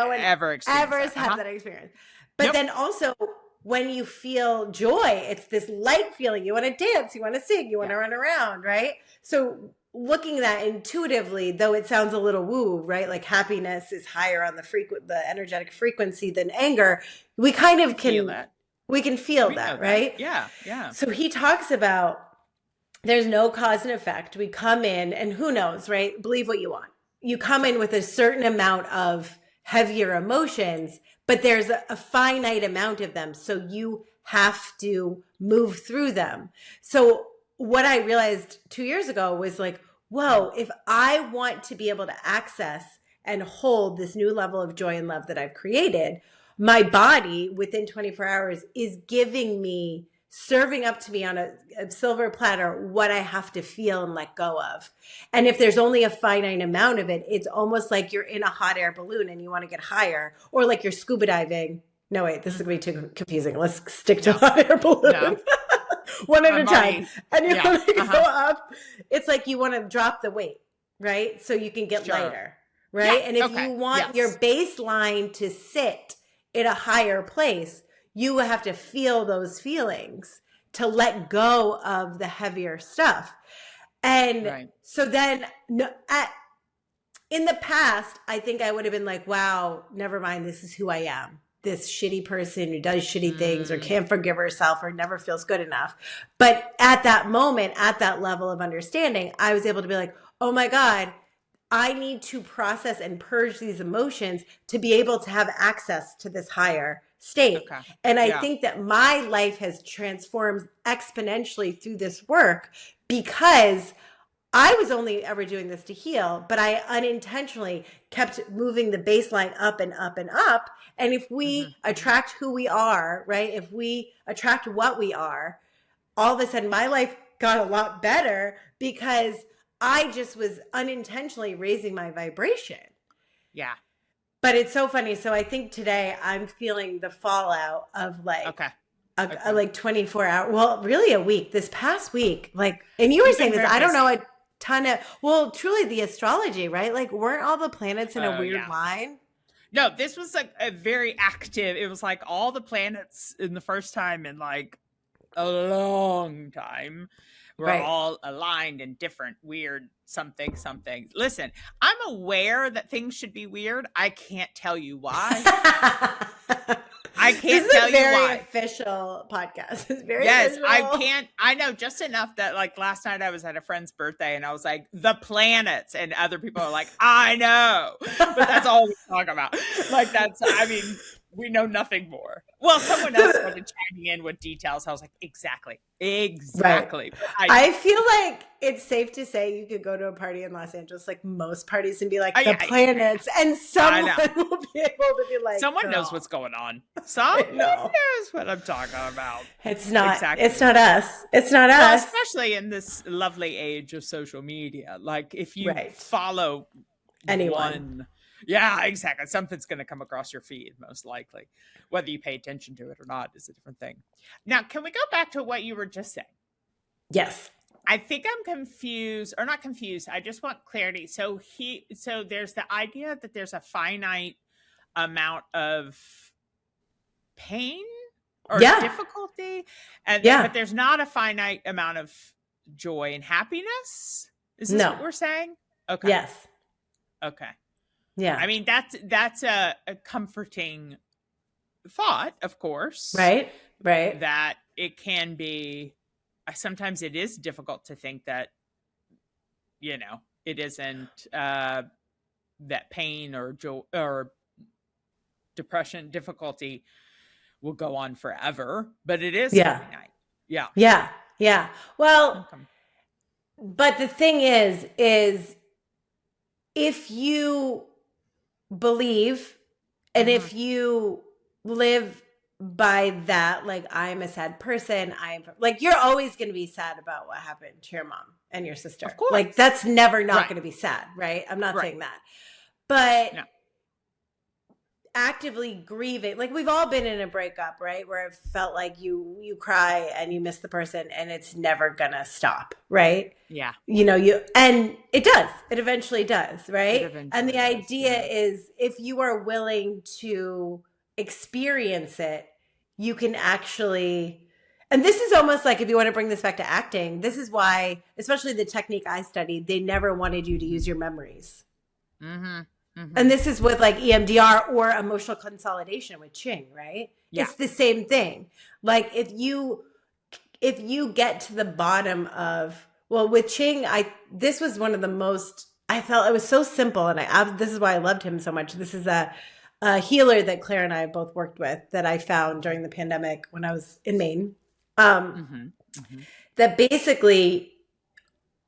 one's ever experienced ever had that experience. But then also when you feel joy, it's this light feeling. You want to dance, you want to sing, you want to run around, right? So looking at that intuitively, though it sounds a little woo, right? Like happiness is higher on the energetic frequency than anger. We kind of can feel that. We can feel that, right? Yeah. So he talks about there's no cause and effect. We come in and who knows, right? Believe what you want. You come in with a certain amount of heavier emotions, but there's a finite amount of them. So you have to move through them. So what I realized 2 years ago was like, whoa, if I want to be able to access and hold this new level of joy and love that I've created, my body within 24 hours is giving me, serving up to me on a silver platter what I have to feel and let go of. And if there's only a finite amount of it, it's almost like you're in a hot air balloon and you want to get higher, or like you're scuba diving. No, wait, this is going to be too confusing. Let's stick to hot air balloon. No. One at a time. And you want to go up. It's like you want to drop the weight, right? So you can get lighter, right? And if you want your baseline to sit in a higher place, you have to feel those feelings to let go of the heavier stuff. And so then in the past, I think I would have been like, wow, never mind. This is who I am. This shitty person who does shitty things or can't forgive herself or never feels good enough. But at that moment, at that level of understanding, I was able to be like, oh my God, I need to process and purge these emotions to be able to have access to this higher state. And I think that my life has transformed exponentially through this work because I was only ever doing this to heal, but I unintentionally kept moving the baseline up and up and up. And if we attract who we are, right? If we attract what we are, all of a sudden my life got a lot better because I just was unintentionally raising my vibration. Yeah. But it's so funny. So I think today I'm feeling the fallout of like, like 24 hours. Well, really a week, this past week, like, and you were saying this, I don't know, a ton of, well, truly the astrology, right? Like weren't all the planets in a weird line? No, this was like a very active, it was like all the planets in the first time in like a long time were all aligned in different weird something. Listen, I'm aware that things should be weird. I can't tell you why. I can't tell you why. This is a very official podcast. It's very official. I know just enough that like last night I was at a friend's birthday and I was like, the planets, and other people are like, I know. But that's all we talk about. Like we know nothing more. Well, someone else started chiming in with details. I was like, exactly. Right. I feel like it's safe to say you could go to a party in Los Angeles, like most parties, and be like, the planets, and someone will be able to be like, someone knows what's going on. Someone knows what I'm talking about. It's not us. It's not us. Especially in this lovely age of social media. Like if you follow anyone. Yeah, exactly. Something's going to come across your feed, most likely. Whether you pay attention to it or not is a different thing. Now, can we go back to what you were just saying? Yes. I think I'm confused, or not confused. I just want clarity. So there's the idea that there's a finite amount of pain or Yeah. difficulty, but Yeah. there's not a finite amount of joy and happiness. Is this No. what we're saying? Okay. Yes. Okay. Yeah. I mean, that's a comforting thought, of course, Right. Right. that it can be. Sometimes it is difficult to think that, it isn't that pain or joy or depression, difficulty will go on forever, but it is Yeah. finite. Yeah. Yeah. Yeah. Well, Okay. but the thing is if you believe and Mm-hmm. if you live by that, like, I'm a sad person, I'm like, you're always going to be sad about what happened to your mom and your sister. Of course. Like, that's never not Right. going to be sad, right? I'm not Right. saying that. But No. actively grieving, like, we've all been in a breakup, right, where it felt like you cry and you miss the person and it's never gonna stop, right? Yeah. And it does, it eventually does, right? It eventually And the does, idea yeah. is, if you are willing to experience it, you can actually, and this is almost like, if you want to bring this back to acting, this is why, especially the technique I studied, they never wanted you to use your memories. Mm-hmm. Mm-hmm. And this is with like EMDR or emotional consolidation with Qing, right? Yeah. It's the same thing. Like, if you get to the bottom of, well, with Qing, this was one of the most, I felt it was so simple, and this is why I loved him so much. This is a healer that Claire and I both worked with that I found during the pandemic when I was in Maine. That basically,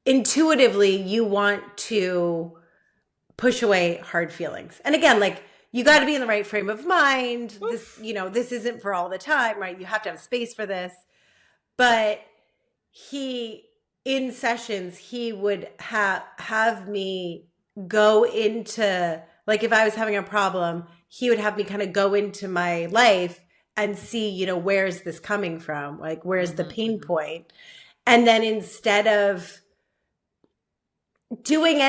intuitively, you want to push away hard feelings. And again, like, you got to be in the right frame of mind. Oof. This isn't for all the time, right? You have to have space for this. But in sessions, he would have me go into, like, if I was having a problem, he would have me kind of go into my life and see, where's this coming from? Like, where's the pain point? And then, instead of doing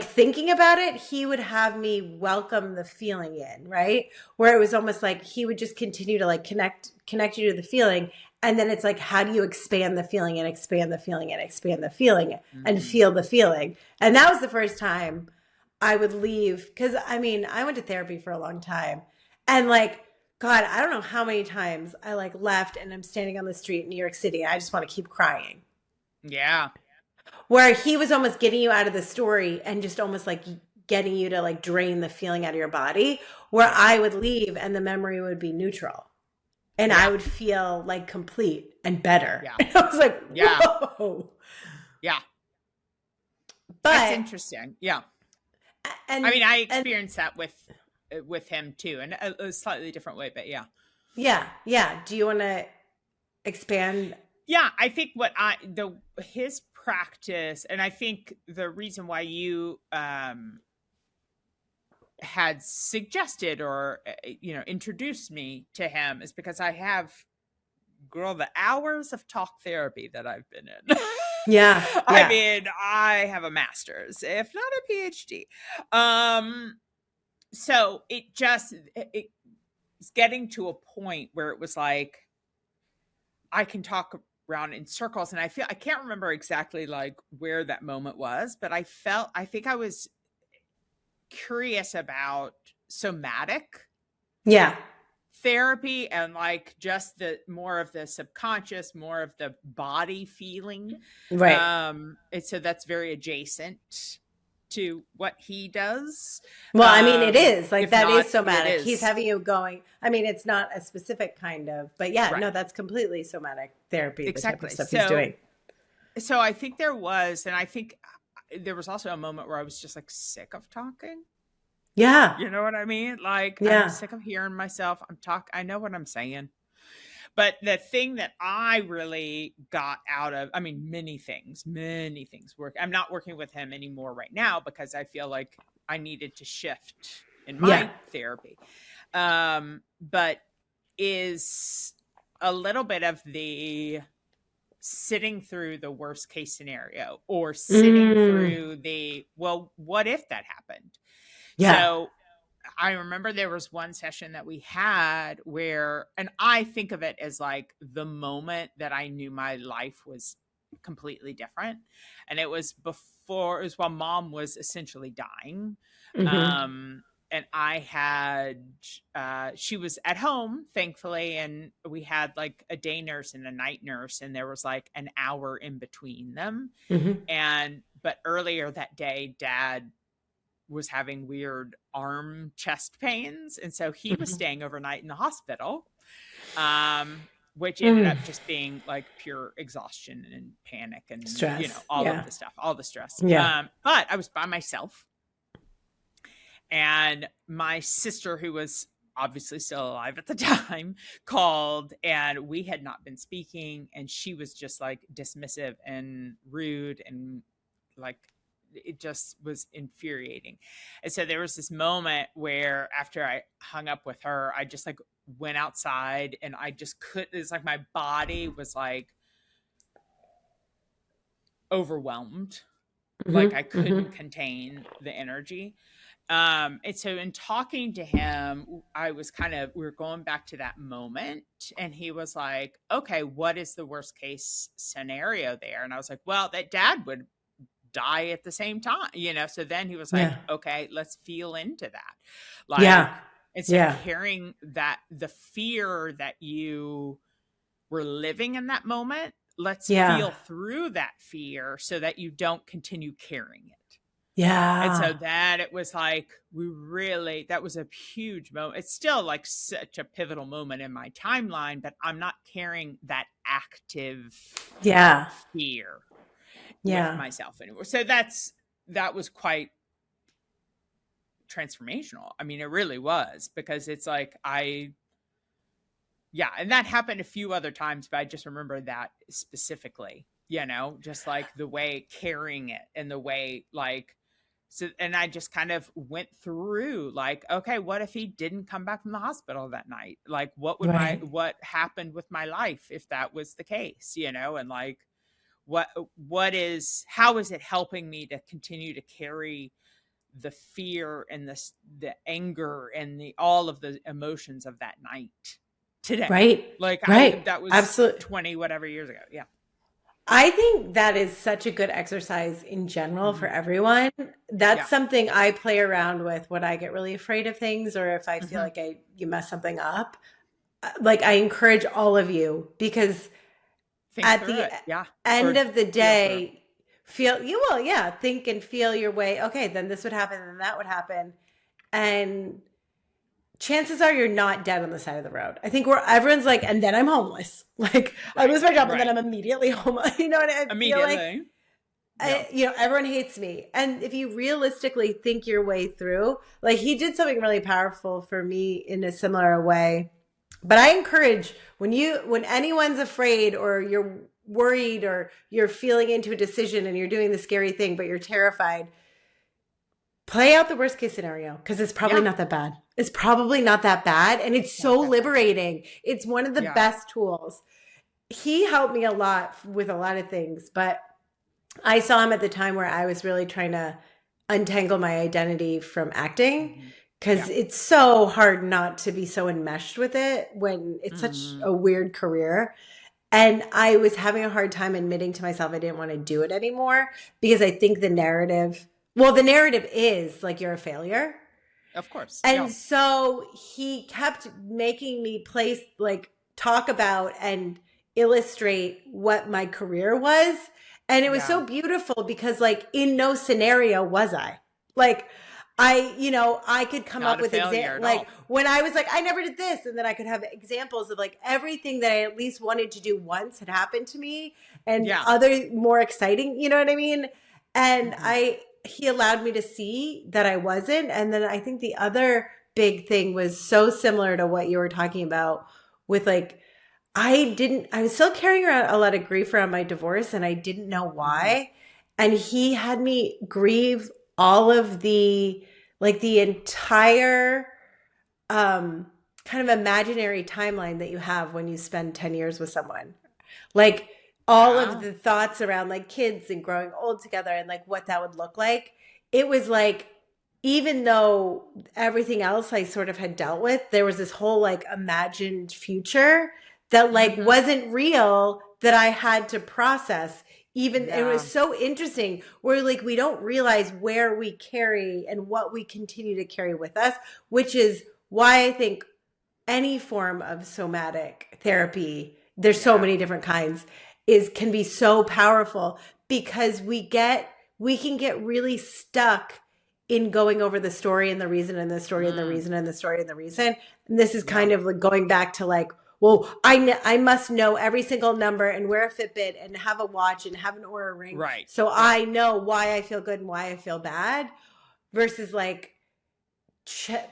thinking about it, he would have me welcome the feeling in, right? Where it was almost like he would just continue to like connect you to the feeling. And then it's like, how do you expand the feeling and expand the feeling and expand the feeling and feel the feeling? And that was the first time I would leave. Because I went to therapy for a long time, and like, God, I don't know how many times I like left and I'm standing on the street in New York City and I just want to keep crying. Yeah. Where he was almost getting you out of the story and just almost like getting you to like drain the feeling out of your body, where I would leave and the memory would be neutral and I would feel like complete and better. Yeah. And I was like, whoa. Yeah. But that's interesting. Yeah. And I experienced that with him too, in a slightly different way, but yeah. Yeah. Yeah. Do you want to expand? Yeah. I think his practice, and I think the reason why you had suggested or introduced me to him is because I have, the hours of talk therapy that I've been in. Yeah. I have a master's, if not a PhD. So it's getting to a point where it was like, I can talk around in circles, and I can't remember exactly like where that moment was, but I think I was curious about somatic therapy and like just the more of the subconscious, more of the body feeling, right? And so that's very adjacent to what he does. Well, it is like, that not, is somatic. He's having you going. It's not a specific kind of, but yeah, right. No, that's completely somatic therapy. Exactly. The type of stuff he's doing. So I think there was, and I think there was also a moment where I was just like sick of talking. Yeah. You know what I mean? Like, I'm sick of hearing myself. I know what I'm saying. But the thing that I really got out of, many things work. I'm not working with him anymore right now because I feel like I needed to shift in my therapy. But is a little bit of the sitting through the worst case scenario or sitting Mm. through the, well, what if that happened? Yeah. So I remember there was one session that we had where, and I think of it as like the moment that I knew my life was completely different. And it was while mom was essentially dying. Hmm. Um, and I had, she was at home, thankfully, and we had like a day nurse and a night nurse, and there was like an hour in between them. Hmm. But earlier that day, dad was having weird arm chest pains, and so he was Hmm. staying overnight in the hospital, um which ended Mm. up just being like pure exhaustion and panic and Stress. all of Yeah. the stuff, all the stress. Yeah. But I was by myself, and my sister, who was obviously still alive at the time, called, and we had not been speaking, and she was just like dismissive and rude, and like it just was infuriating. And so there was this moment where after I hung up with her, I just like went outside, and I just couldn't, it's like my body was like overwhelmed, like Hmm. I Hmm. couldn't contain the energy. And so in talking to him, I was kind of, we were going back to that moment, and he was like, okay, what is the worst case scenario there? And I was like, well, that dad would die at the same time, So then he was like, Yeah. okay, let's feel into that. Yeah. Like, instead of Yeah. carrying that, the fear that you were living in that moment, let's Yeah. feel through that fear so that you don't continue carrying it. And so Yeah. that it was like, that was a huge moment. It's still like such a pivotal moment in my timeline, but I'm not carrying that active Yeah. fear with Yeah. myself anymore. So that was quite transformational. I mean, it really was, because it's like yeah, and that happened a few other times, but I just remember that specifically, just like the way carrying it, and the way like, so, and I just kind of went through like, okay, what if he didn't come back from the hospital that night? Like, Right. what happened with my life if that was the case, and like, how is it helping me to continue to carry the fear and the anger and all of the emotions of that night today? Right. Like, Right. that was Absolutely. 20 whatever years ago. Yeah. I think that is such a good exercise in general for Hmm. everyone. That's Yeah. something I play around with when I get really afraid of things, or if I feel Hmm. like you mess something up. Like, I encourage all of you, because Think at through the it. Yeah. end Or of the feel through it. day, feel you will, yeah, think and feel your way. Okay, then this would happen, then that would happen. And chances are you're not dead on the side of the road. I think where everyone's like, and then I'm homeless. Like, I Right. lose my job and then Right. I'm immediately homeless. You know what I feel like? Immediately. Yeah. Everyone hates me. And if you realistically think your way through, like, he did something really powerful for me in a similar way. But I encourage, when anyone's afraid, or you're worried, or you're feeling into a decision and you're doing the scary thing, but you're terrified, play out the worst case scenario, because it's probably Yeah. not that bad. It's probably not that bad. And it's It's so not that bad. liberating. It's one of the Yeah. best tools. He helped me a lot with a lot of things, but I saw him at the time where I was really trying to untangle my identity from acting, Hmm. because Yeah. it's so hard not to be so enmeshed with it when it's such Hmm. a weird career. And I was having a hard time admitting to myself I didn't want to do it anymore, because I think the narrative is like, you're a failure. Of course. And Yeah. so he kept making me talk about and illustrate what my career was. And it was Yeah. so beautiful, because like, in no scenario was I. Like, I could come Not up a with failure at like, all. when I was like, I never did this. And then I could have examples of like everything that I at least wanted to do once had happened to me, and Yeah. other more exciting, you know what I mean? And Hmm. he allowed me to see that I wasn't. And then I think the other big thing was so similar to what you were talking about, with like, I was still carrying around a lot of grief around my divorce, and I didn't know Hmm. why. And he had me grieve all of the entire kind of imaginary timeline that you have when you spend 10 years with someone. Like, all of Yeah. the thoughts around like kids and growing old together and like what that would look like, it was like, even though everything else I sort of had dealt with, there was this whole like imagined future that like Mm-hmm. wasn't real that I had to process. Even it was Yeah. so interesting where like we don't realize where we carry and what we continue to carry with us, which is why I think any form of somatic therapy, there's so Yeah. many different kinds, is can be so powerful because we can get really stuck in going over the story and the reason and the story and the Mm. reason and the story and the reason. And this is Yeah. kind of like going back to like, well, I must know every single number and wear a Fitbit and have a watch and have an Aura ring, Right. so Right. I know why I feel good and why I feel bad, versus like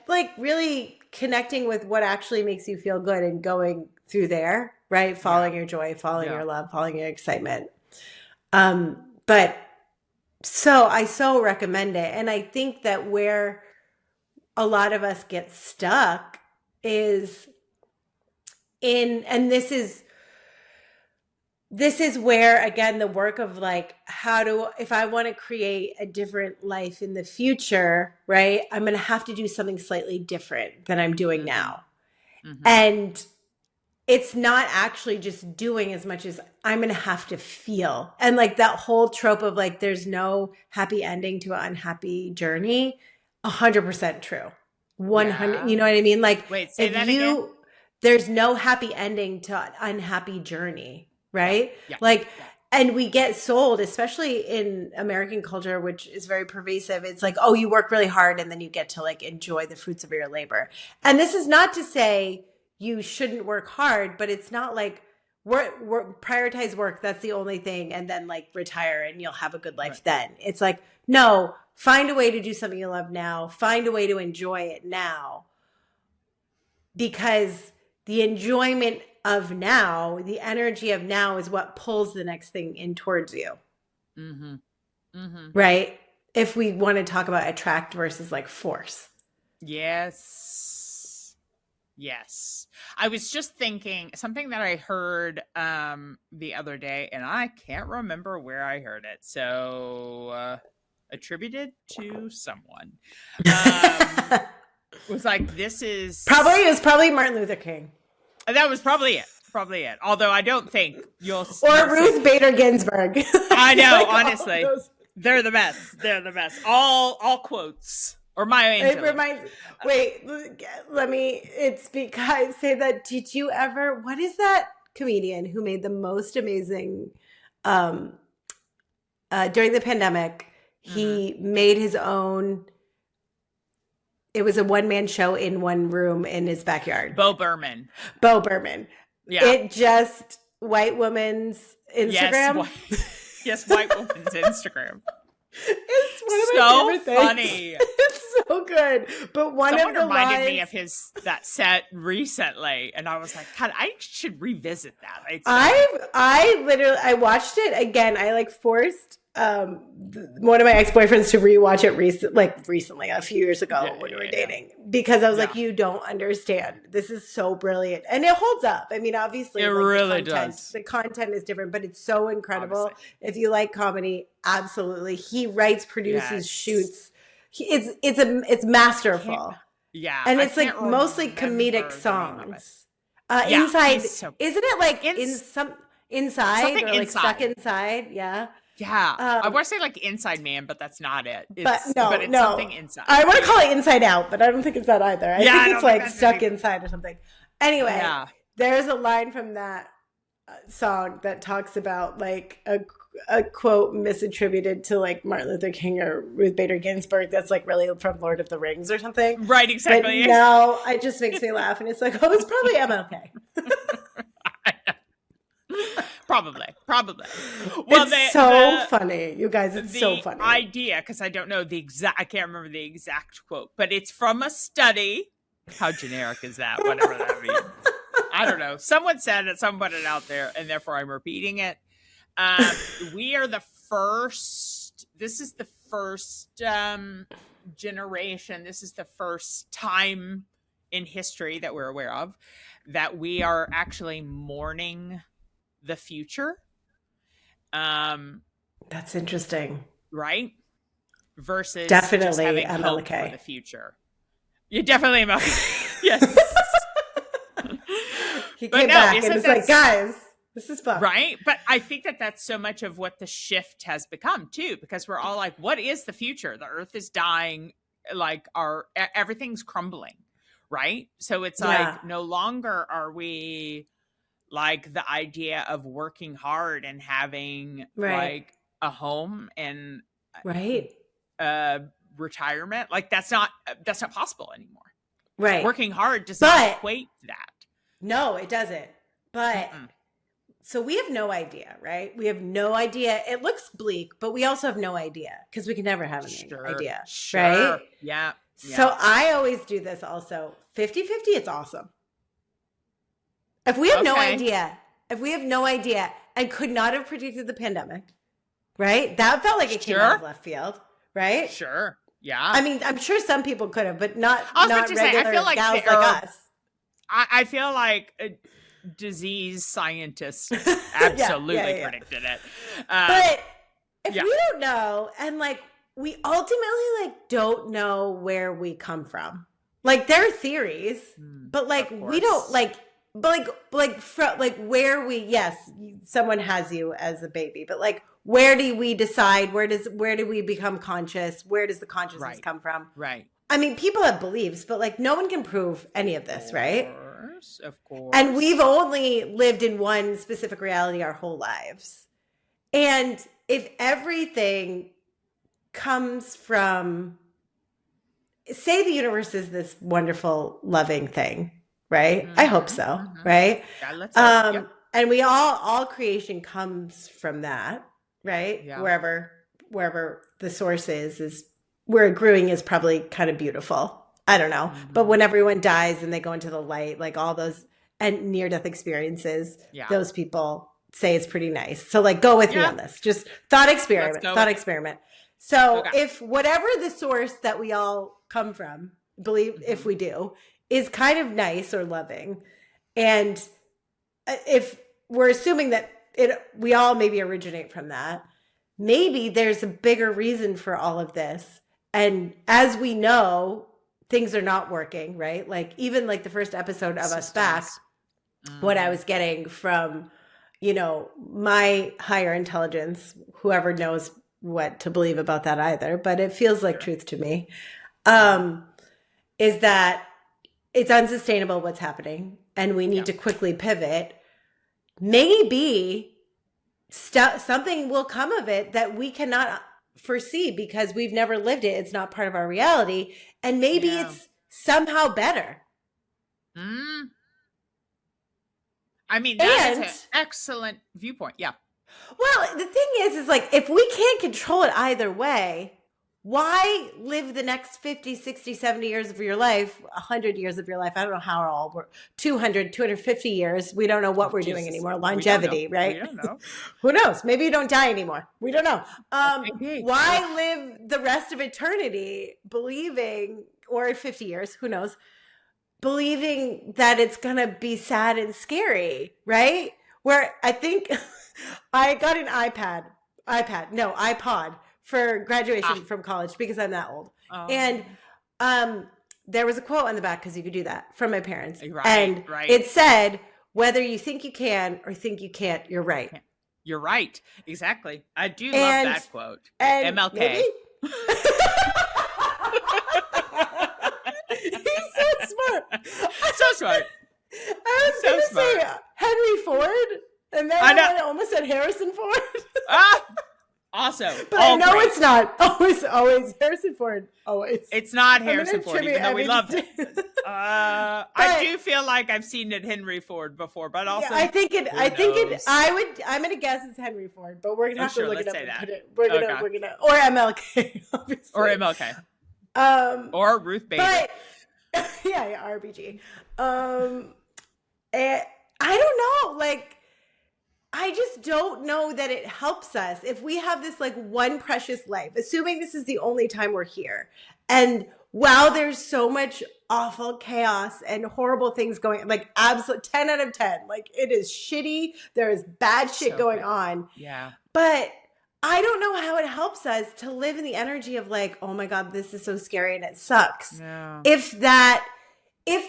like really connecting with what actually makes you feel good and going through there, right? Following Yeah. your joy, following Yeah. your love, following your excitement. But so I so recommend it. And I think that where a lot of us get stuck is in, and this is where again the work of like, how do, if I want to create a different life in the future, right, I'm going to have to do something slightly different than I'm doing Mm-hmm. now. Mm-hmm. And it's not actually just doing as much as I'm going to have to feel. And like that whole trope of like, there's no happy ending to an unhappy journey, 100% true. 100, Yeah. you know what I mean? Like Wait, say if that again. you, there's no happy ending to an unhappy journey, Yeah. right? Yeah. Like, Yeah. and we get sold, especially in American culture, which is very pervasive. It's like, oh, you work really hard and then you get to like enjoy the fruits of your labor. And this is not to say you shouldn't work hard, but it's not like prioritize work. That's the only thing. And then like retire and you'll have a good life Right. then. It's like, no, find a way to do something you love now. Find a way to enjoy it now, because the enjoyment of now, the energy of now is what pulls the next thing in towards you. Mm-hmm. Mm-hmm. Right? If we want to talk about attract versus like force. Yes. Yes. I was just thinking something that I heard the other day, and I can't remember where I heard it. So attributed to someone. Was like, this is It was probably Martin Luther King. that was probably it. Probably it. Although I don't think you'll or Ruth Bader Ginsburg. I know, like honestly. They're the best. They're the best. All quotes. Or Maya Angelou. It reminds. Wait, let me. It's because say that. Did you ever? What is that comedian who made the most amazing? During the pandemic, he made his own. It was a one-man show in one room in his backyard. Bo Berman. Yeah. It just white woman's Instagram. Yes, white woman's Instagram. It's one of my favorite things. Funny. It's so good. But someone reminded me of that set recently, and I was like, God, I should revisit that. I watched it again. I like forced one of my ex-boyfriends to rewatch it recently, a few years ago when we were dating, because I was like, you don't understand. This is so brilliant. And it holds up. I mean, obviously it really does. The content is different, but it's so incredible. Obviously. If you like comedy, absolutely. He writes, produces, shoots. It's masterful. Yeah. And it's like mostly comedic songs. Inside, isn't it like inside or like stuck inside? Yeah. Yeah, I want to say like Inside Man, but that's not it. It's something inside. I want to call it Inside Out, but I don't think it's that either. I think it's like stuck inside or something. Anyway, there's a line from that song that talks about like a quote misattributed to like Martin Luther King or Ruth Bader Ginsburg that's like really from Lord of the Rings or something. Right, exactly. But now it just makes me laugh, and it's like, oh, it's probably MLK. Probably. Well, it's funny, you guys. It's so funny. Idea, because I don't know I can't remember the exact quote, but it's from a study. How generic is that? Whatever that means. I don't know. Someone said it, someone put it out there, and therefore I'm repeating it. We are the first. This is the first generation. This is the first time in history that we're aware of that we are actually mourning the future. Um, That's interesting. right? Versus just Definitely having hope for MLK. the future. You definitely MLK. Yes. He But came no, back and isn't was that like, guys, this is fun. right? But I think that that's so much of what the shift has become too, because we're all like, what is the future? The earth is dying, like everything's crumbling, right? So it's Yeah. like no longer are we like the idea of working hard and having Right. like a home and Right. retirement. Like that's not possible anymore. Right. Working hard does not But equate to that. no, it doesn't. But Mm-mm. so we have no idea, right? We have no idea. It looks bleak, but we also have no idea because we can never have any idea, right? Yeah. So I always do this also 50-50, it's awesome. If we have no idea, and could not have predicted the pandemic, right? That felt like it came out of left field, right? Sure. Yeah. I mean, I'm sure some people could have, but not I was about to say, regular I feel like gals like there are- us. I feel like disease scientists absolutely predicted it. But if we don't know, and like we ultimately like don't know where we come from, like there are theories, but like we don't like, but like where we, yes, someone has you as a baby, but like where do we decide? Where do we become conscious? Where does the consciousness come from? Right. I mean, people have beliefs, but like no one can prove any of this, right? Of course. And we've only lived in one specific reality our whole lives. And if everything comes from, say the universe is this wonderful, loving thing, right? I hope so, right? Yeah, let's hope. And we all creation comes from that, right? Yeah. Wherever the source is where growing is probably kind of beautiful. I don't know. But when everyone dies and they go into the light, like all those and near-death experiences, those people say it's pretty nice. So like go with me on this. Just thought experiment. So if whatever the source that we all come from, believe if we do, is kind of nice or loving, and if we're assuming that we all maybe originate from that, maybe there's a bigger reason for all of this. And as we know, things are not working, right? Like even like the first episode of Us Back, what I was getting from, my higher intelligence, whoever knows what to believe about that either, but it feels like truth to me, is that it's unsustainable what's happening and we need to quickly pivot. Maybe something will come of it that we cannot foresee because we've never lived it. It's not part of our reality. And maybe it's somehow better. I mean, that is an excellent viewpoint. Yeah. Well, the thing is like, if we can't control it either way, why live the next 50, 60, 70 years of your life, 100 years of your life? I don't know how all we're 200, 250 years. We don't know what we're doing anymore. Longevity, right? We don't know. Who knows? Maybe you don't die anymore. We don't know. Why live the rest of eternity believing, or 50 years, who knows, believing that it's going to be sad and scary, right? Where I think I got an iPod for graduation from college because I'm that old. And there was a quote on the back, because you could do that, from my parents. And it said, whether you think you can or think you can't, you're right. You're right. Exactly. I do love that quote. And MLK. He's so smart. So smart. I was going to say Henry Ford, and then I almost said Harrison Ford. Awesome. But I know it's not always Harrison Ford. Always. It's not Harrison Ford, even though we loved it. I do feel like I've seen it Henry Ford before, but also I'm gonna guess it's Henry Ford, but we're gonna have to look it up and put it. We're gonna or MLK, obviously. Or MLK. Or Ruth Bader. But RBG. I don't know, like, I just don't know that it helps us if we have this like one precious life, assuming this is the only time we're here. And wow, there's so much awful chaos and horrible things going, like absolute 10 out of 10. Like it is shitty. There is bad shit going on. Yeah. But I don't know how it helps us to live in the energy of like, oh my God, this is so scary and it sucks. Yeah. If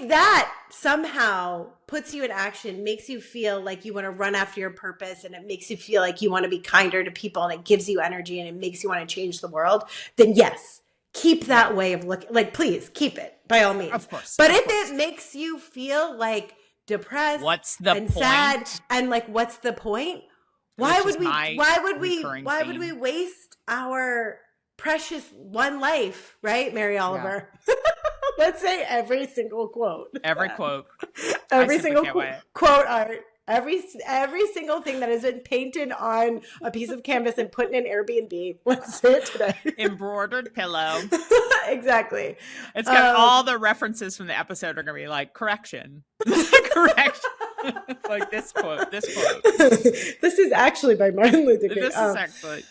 that somehow puts you in action, makes you feel like you want to run after your purpose, and it makes you feel like you want to be kinder to people, and it gives you energy, and it makes you want to change the world, then yes, keep that way of looking. Like, please keep it by all means. Of course. But of if course. it makes you feel like depressed What's the and point? sad and like, what's the point? Why would we waste our precious one life, right, Mary Oliver? Yeah. Let's say every single quote. Every quote. Every single quote art. Every single thing that has been painted on a piece of canvas and put in an Airbnb. Let's say it today. Embroidered pillow. Exactly. It's got all the references from the episode are going to be like, correction. Correction. Like this quote. This is actually by Martin Luther King. This is actually.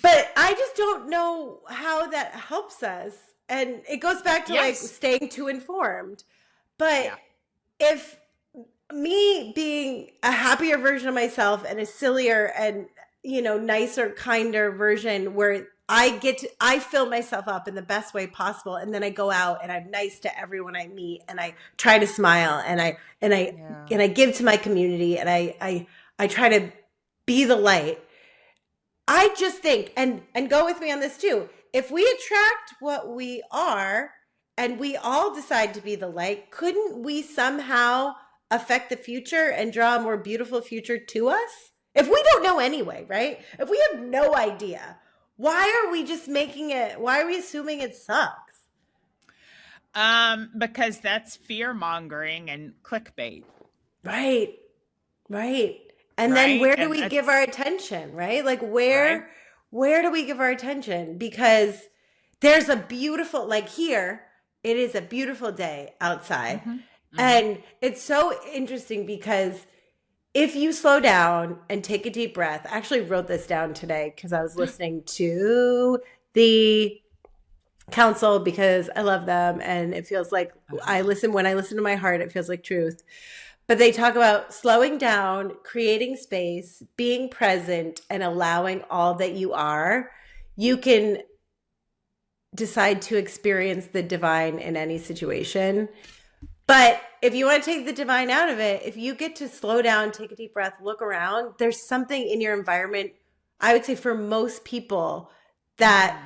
But I just don't know how that helps us. And it goes back to like staying too informed. But if me being a happier version of myself and a sillier and, nicer, kinder version where I fill myself up in the best way possible. And then I go out and I'm nice to everyone I meet, and I try to smile, and I give to my community, and I try to be the light. I just think, and go with me on this too, if we attract what we are and we all decide to be the light, couldn't we somehow affect the future and draw a more beautiful future to us? If we don't know anyway, right? If we have no idea, why are we just why are we assuming it sucks? Because that's fear mongering and clickbait. Right. And then where do we give our attention, right? Like where do we give our attention? Because there's a beautiful, like here, it is a beautiful day outside. Mm-hmm. And it's so interesting because if you slow down and take a deep breath, I actually wrote this down today because I was listening to the council because I love them. And it feels like when I listen to my heart, it feels like truth. But they talk about slowing down, creating space, being present, and allowing all that you are. You can decide to experience the divine in any situation. But if you want to take the divine out of it, if you get to slow down, take a deep breath, look around, there's something in your environment, I would say for most people, that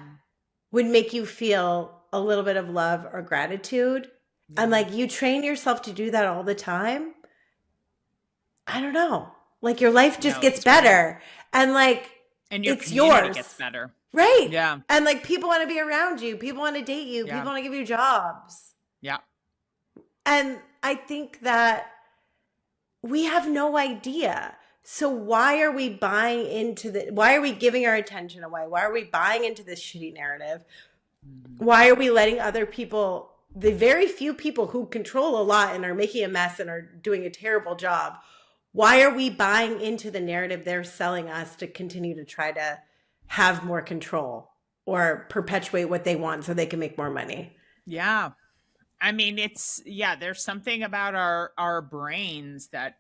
would make you feel a little bit of love or gratitude. Yeah. And like you train yourself to do that all the time. I don't know. Like your life just gets better. And like and your it's community yours. Gets better. Right. Yeah. And like people want to be around you. People want to date you. Yeah. People want to give you jobs. Yeah. And I think that we have no idea. So why are we buying into why are we giving our attention away? Why are we buying into this shitty narrative? Why are we letting other people, the very few people who control a lot and are making a mess and are doing a terrible job, why are we buying into the narrative they're selling us to continue to try to have more control or perpetuate what they want so they can make more money? Yeah. I mean, there's something about our brains that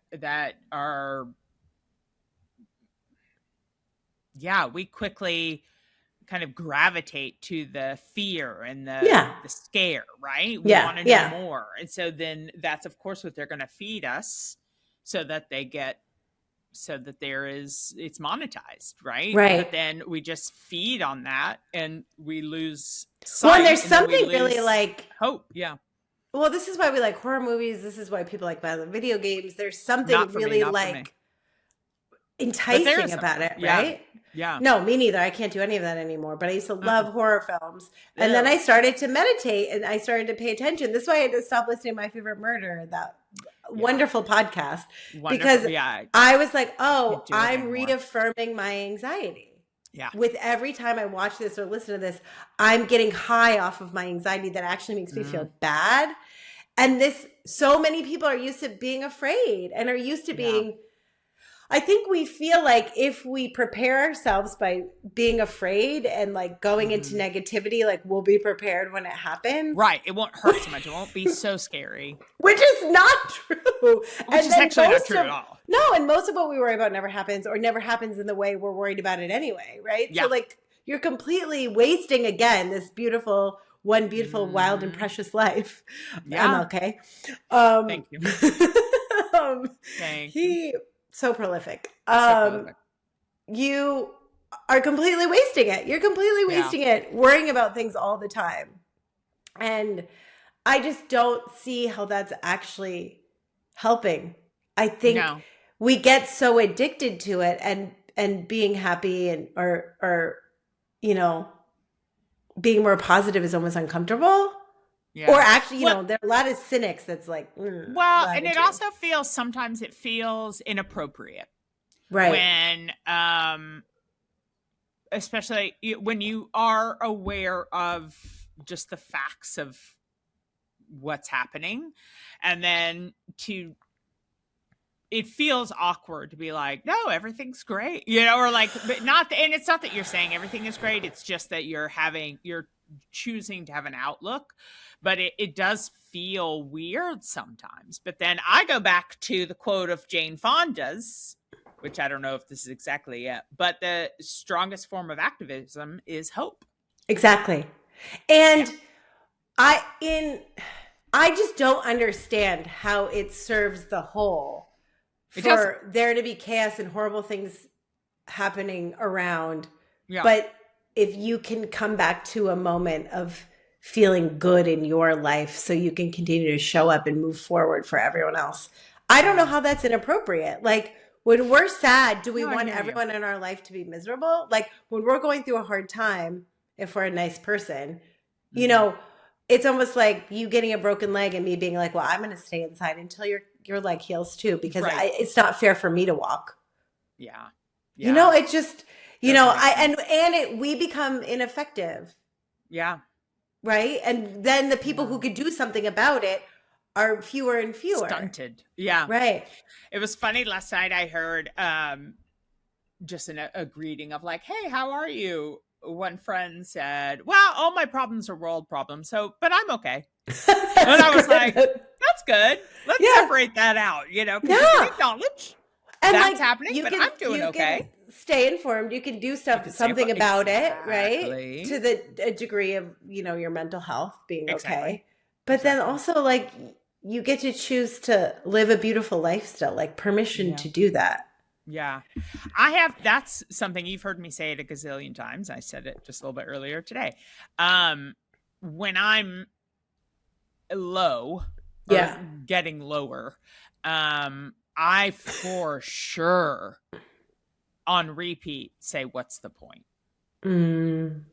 are, we quickly kind of gravitate to the fear and the scare, right? We want to know more. And so then that's, of course, what they're going to feed us so that it's monetized, right? Right. But then we just feed on that and we lose sight. Well, and there's something really like hope. Yeah. Well, this is why we like horror movies. This is why people like violent video games. There's something really like enticing about it, right? Yeah. No, me neither. I can't do any of that anymore. But I used to love horror films. And then I started to meditate and I started to pay attention. This is why I had to stop listening to My Favorite Murder, that wonderful podcast. Because I was like, I'm reaffirming my anxiety. Yeah. With every time I watch this or listen to this, I'm getting high off of my anxiety that actually makes me feel bad. And so many people are used to being afraid and are used to being, I think we feel like if we prepare ourselves by being afraid and like going into negativity, like we'll be prepared when it happens. Right. It won't hurt so much. It won't be so scary. Which is not true. Which is actually not true at all. No, and most of what we worry about never happens, or never happens in the way we're worried about it anyway, right? Yeah. So like you're completely wasting again this beautiful, wild and precious life. Yeah. MLK. Thank you. Thank you. He so prolific. So prolific. You are completely wasting it. You're completely wasting it, worrying about things all the time. And I just don't see how that's actually helping. I think we get so addicted to it, and being happy and or you know, being more positive is almost uncomfortable. Yeah. Or actually, you know, there are a lot of cynics that's like, well, and it also sometimes it feels inappropriate. Right. When, especially when you are aware of just the facts of what's happening, and then it feels awkward to be like, no, everything's great, you know, or like, but not, and it's not that you're saying everything is great. It's just that you're choosing to have an outlook, but it does feel weird sometimes. But then I go back to the quote of Jane Fonda's, which I don't know if this is exactly it, but the strongest form of activism is hope. Exactly. And I just don't understand how it serves the whole for there to be chaos and horrible things happening around. Yeah. But if you can come back to a moment of feeling good in your life so you can continue to show up and move forward for everyone else, I don't know how that's inappropriate. Like, when we're sad, do we want everyone in our life to be miserable? Like, when we're going through a hard time, if we're a nice person, you know, it's almost like you getting a broken leg and me being like, well, I'm going to stay inside until your leg heals too, because it's not fair for me to walk. Yeah. You know, it just, you know, we become ineffective. Yeah. Right. And then the people who could do something about it are fewer and fewer. Stunted. Yeah. Right. It was funny. Last night I heard just a greeting of like, hey, how are you? One friend said, well, all my problems are world problems. But I'm okay. And I was like, that's good. Let's separate that out, you know, because you can acknowledge that's happening, but I'm doing okay. Stay informed. You can do something about it, right? To the degree of, you know, your mental health being okay. But then also, like, you get to choose to live a beautiful lifestyle, like permission to do that. Yeah. That's something you've heard me say it a gazillion times. I said it just a little bit earlier today. When I'm low, getting lower, I for sure on repeat say, what's the point?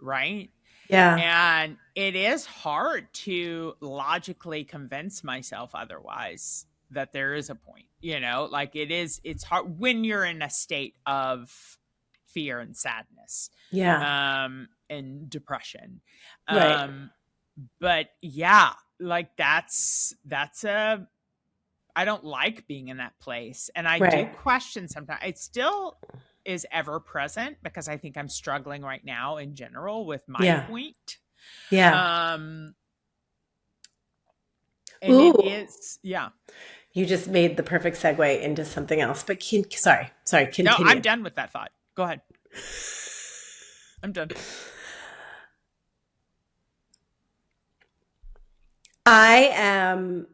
Right? Yeah. And it is hard to logically convince myself otherwise that there is a point, you know, like it's hard when you're in a state of fear and sadness. Yeah. And depression. Right. But yeah, like that's I don't like being in that place. And I do question sometimes. It still is ever present because I think I'm struggling right now in general with my point. Yeah. And it is, You just made the perfect segue into something else, but sorry, continue. No, I'm done with that thought. Go ahead. I'm done. I am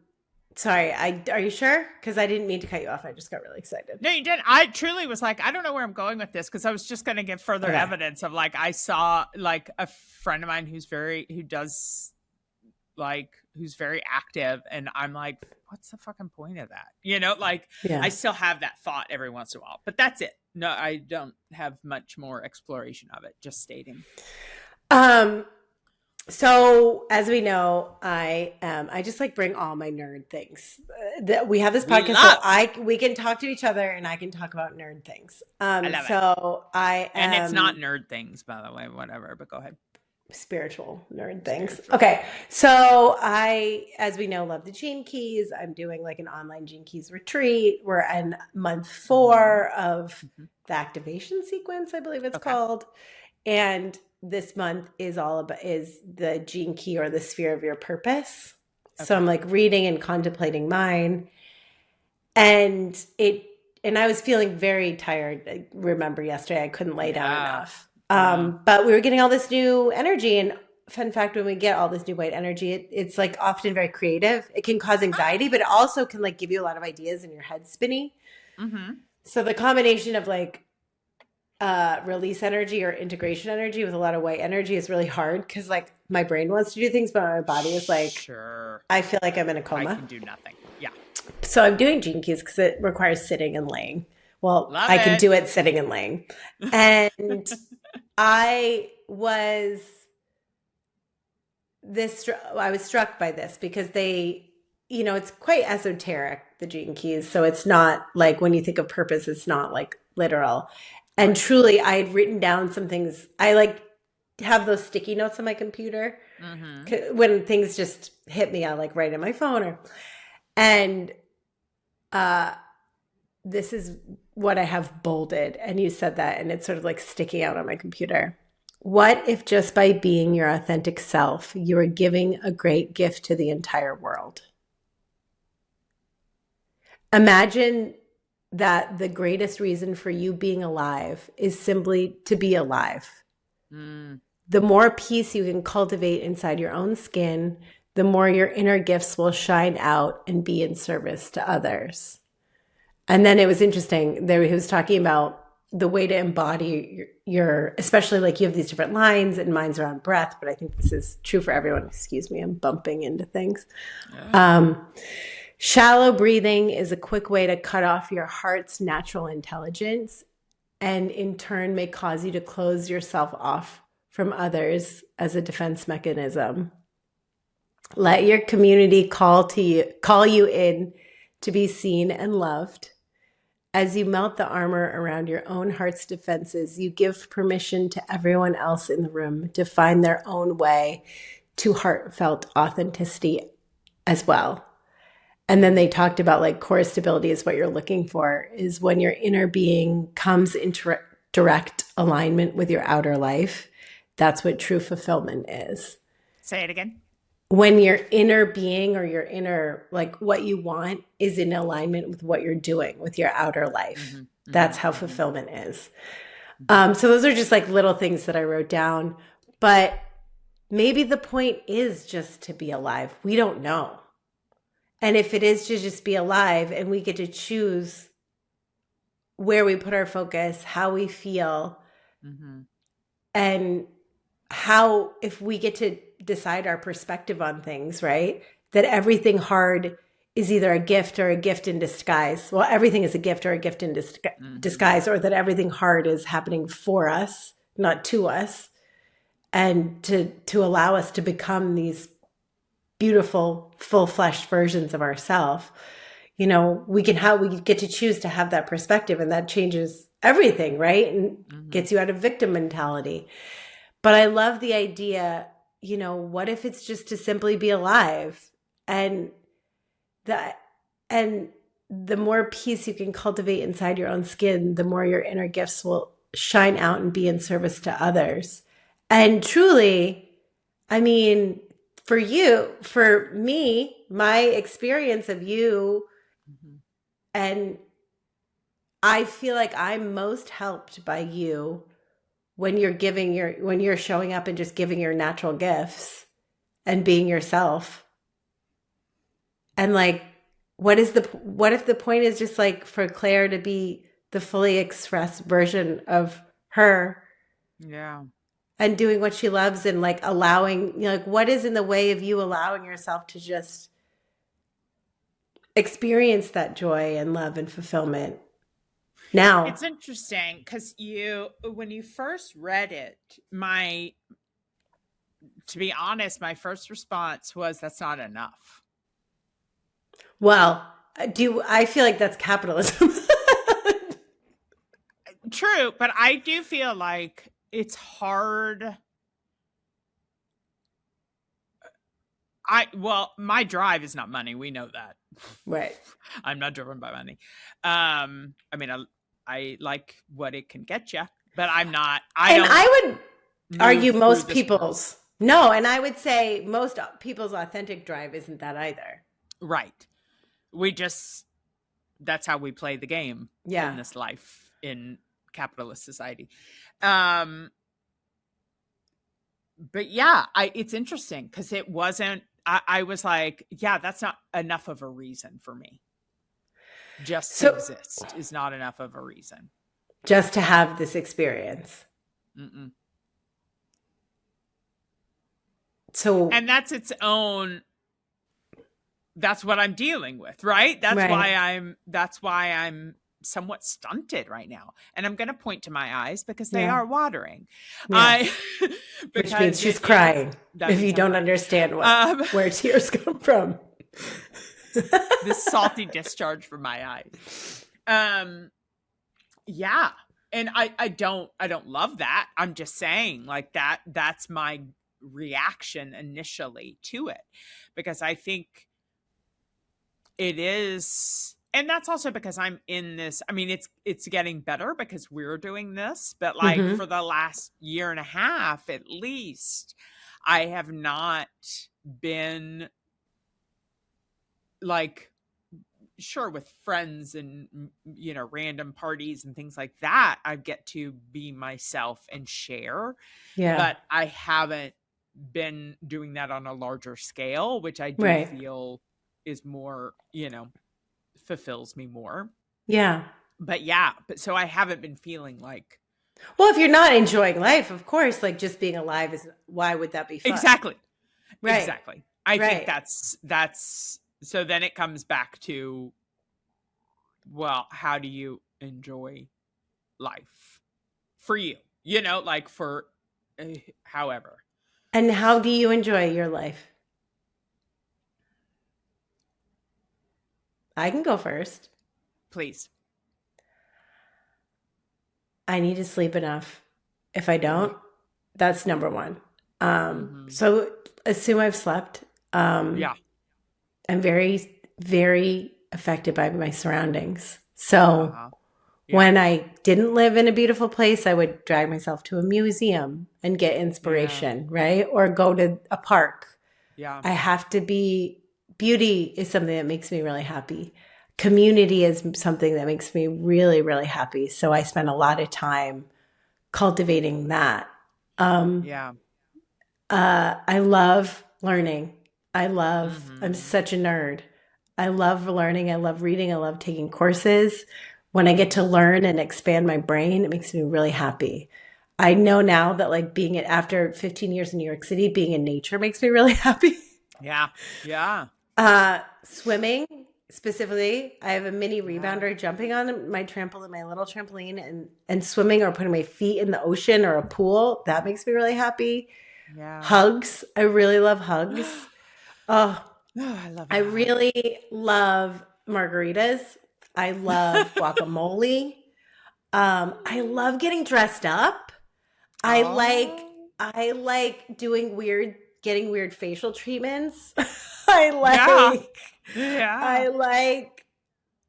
sorry. Are you sure? Because I didn't mean to cut you off. I just got really excited. No, you didn't. I truly was like, I don't know where I'm going with this, because I was just going to give further evidence of like, I saw like a friend of mine who's very active, and I'm like, what's the fucking point of that? You know, like I still have that thought every once in a while, but that's it. No, I don't have much more exploration of it. Just stating. So as we know, I just like bring all my nerd things. We have this podcast, so we can talk to each other, and I can talk about nerd things. I love it. And it's not nerd things, by the way, whatever. But go ahead. spiritual nerd things. Spiritual. Okay. So I, as we know, love the Gene Keys. I'm doing like an online Gene Keys retreat. We're in month 4 of the activation sequence, I believe it's called. And this month is all about is the Gene Key or the sphere of your purpose. So I'm like reading and contemplating mine. And I was feeling very tired. I remember yesterday I couldn't lay down enough. But we were getting all this new energy. And fun fact, when we get all this new white energy, it's like often very creative. It can cause anxiety, but it also can like give you a lot of ideas and your head spinning. So the combination of like release energy or integration energy with a lot of white energy is really hard because like my brain wants to do things, but my body is like, I feel like I'm in a coma. I can do nothing. Yeah. So I'm doing Gene Keys because it requires sitting and laying. Well, I can do it sitting and laying. And I was struck by this because they, you know, it's quite esoteric, the Gene Keys. So it's not like when you think of purpose, it's not like literal. And truly, I had written down some things. I like have those sticky notes on my computer when things just hit me. I like write in my phone and this is what I have bolded. And you said that, and it's sort of like sticking out on my computer. What if just by being your authentic self, you are giving a great gift to the entire world? Imagine that the greatest reason for you being alive is simply to be alive. The more peace you can cultivate inside your own skin, the more your inner gifts will shine out and be in service to others. And then it was interesting. There he was talking about the way to embody your, especially like you have these different lines and mine's around breath, but I think this is true for everyone. Excuse me, I'm bumping into things. Shallow breathing is a quick way to cut off your heart's natural intelligence and in turn may cause you to close yourself off from others as a defense mechanism. Let your community call you in to be seen and loved. As you melt the armor around your own heart's defenses, you give permission to everyone else in the room to find their own way to heartfelt authenticity as well. And then they talked about like core stability is what you're looking for, is when your inner being comes into direct alignment with your outer life. That's what true fulfillment is. Say it again. When your inner being or your inner, like what you want is in alignment with what you're doing with your outer life. That's how fulfillment is. So those are just like little things that I wrote down, but maybe the point is just to be alive. We don't know. And if it is to just be alive and we get to choose where we put our focus, how we feel, and how, if we get to decide our perspective on things, right? That everything hard is either a gift or a gift in disguise. Well, everything is a gift or a gift in disguise, or that everything hard is happening for us, not to us. And to allow us to become these beautiful, full-fleshed versions of ourselves. You know, we get to choose to have that perspective, and that changes everything, right? And gets you out of victim mentality. But I love the idea, you know, what if it's just to simply be alive? And the more peace you can cultivate inside your own skin, the more your inner gifts will shine out and be in service to others. And truly, I mean, for me, my experience of you, and I feel like I'm most helped by you when you're showing up and just giving your natural gifts and being yourself. And like, what if the point is just like for Claire to be the fully expressed version of her? Yeah. And doing what she loves and like allowing, you know, like what is in the way of you allowing yourself to just experience that joy and love and fulfillment now? It's interesting because when you first read it, to be honest, my first response was, that's not enough. Well, I feel like that's capitalism. True, but I do feel like it's hard well, my drive is not money. We know that. Right. I'm not driven by money. I mean, I like what it can get you, but I And don't I would move argue through most this world. people's, no, and I would say most people's authentic drive isn't that either. Right. We just, that's how we play the game in Yeah. this life in capitalist society. But yeah, it's interesting because it wasn't, I was like, yeah, that's not enough of a reason for me. Just to So exist is not enough of a reason. just to have this experience. Mm-mm. So, And that's its own, that's what I'm dealing with, right? That's right. why I'm somewhat stunted right now. And I'm going to point to my eyes because they Yeah. are watering. Yes. Which means Because she's it crying. that If you means I'm don't crying. understand where tears come from. This salty discharge from my eyes. Yeah. And I don't love that. I'm just saying like that's my reaction initially to it, because I think it is, and that's also because I'm in this, I mean, it's getting better because we're doing this, but like Mm-hmm. for the last year and a half at least, I have not been like, sure, with friends and random parties and things like that, I get to be myself and share, Yeah. but I haven't been doing that on a larger scale, which I do Right. feel is more, fulfills me more. Yeah. But yeah, but so I haven't been feeling like, Well, if you're not enjoying life, of course, like just being alive is, why would that be fun? exactly. Right. I think Right. that's so then it comes back to, well, how do you enjoy life for you? Like for however. And how do you enjoy your life? I can go first. Please. I need to sleep enough. If I don't, that's number one. Mm-hmm. So assume I've slept. Yeah. I'm very, very affected by my surroundings. So Uh-huh. Yeah. when I didn't live in a beautiful place, I would drag myself to a museum and get inspiration, right? Or go to a park. Yeah. I have to be, beauty is something that makes me really happy. Community is something that makes me really, really happy. So I spend a lot of time cultivating that. Yeah. I love learning. I'm Mm-hmm. such a nerd. I love learning. I love reading. I love taking courses. When I get to learn and expand my brain, it makes me really happy. I know now that like after 15 years in New York City, being in nature makes me really happy. Yeah. Yeah. Swimming specifically, I have a mini Yeah. rebounder jumping on my trampoline, my little trampoline, and swimming or putting my feet in the ocean or a pool. That makes me really happy. Yeah. Hugs. I really love hugs. Oh, Oh, I love I a hug. really love margaritas. I love guacamole. I love getting dressed up. I like Oh. I like getting weird facial treatments. I Yeah. like Yeah. I like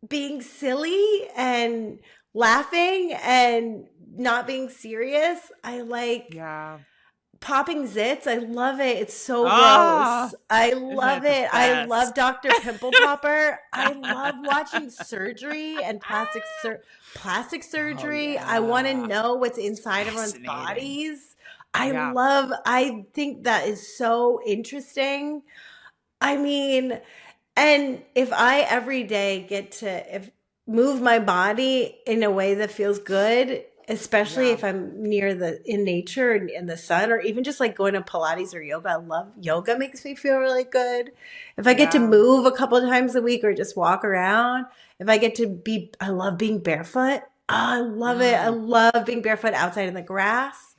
being silly and laughing and not being serious. I like Yeah. popping zits. I love it. It's so Ah, gross. I isn't love it the it. I love best? Dr. Pimple Popper. I love watching surgery and plastic Oh surgery. I want to yeah. know what's It's inside everyone's fascinating. bodies. Yeah. I think that is so interesting. I mean, and if I every day get to move my body in a way that feels good, especially Yeah. if I'm in nature and in the sun, or even just like going to Pilates or yoga. I love yoga, makes me feel really good. If I get to Yeah. move a couple of times a week or just walk around, if I get to I love being barefoot. Oh, I love it. I Mm. love being barefoot outside in the grass.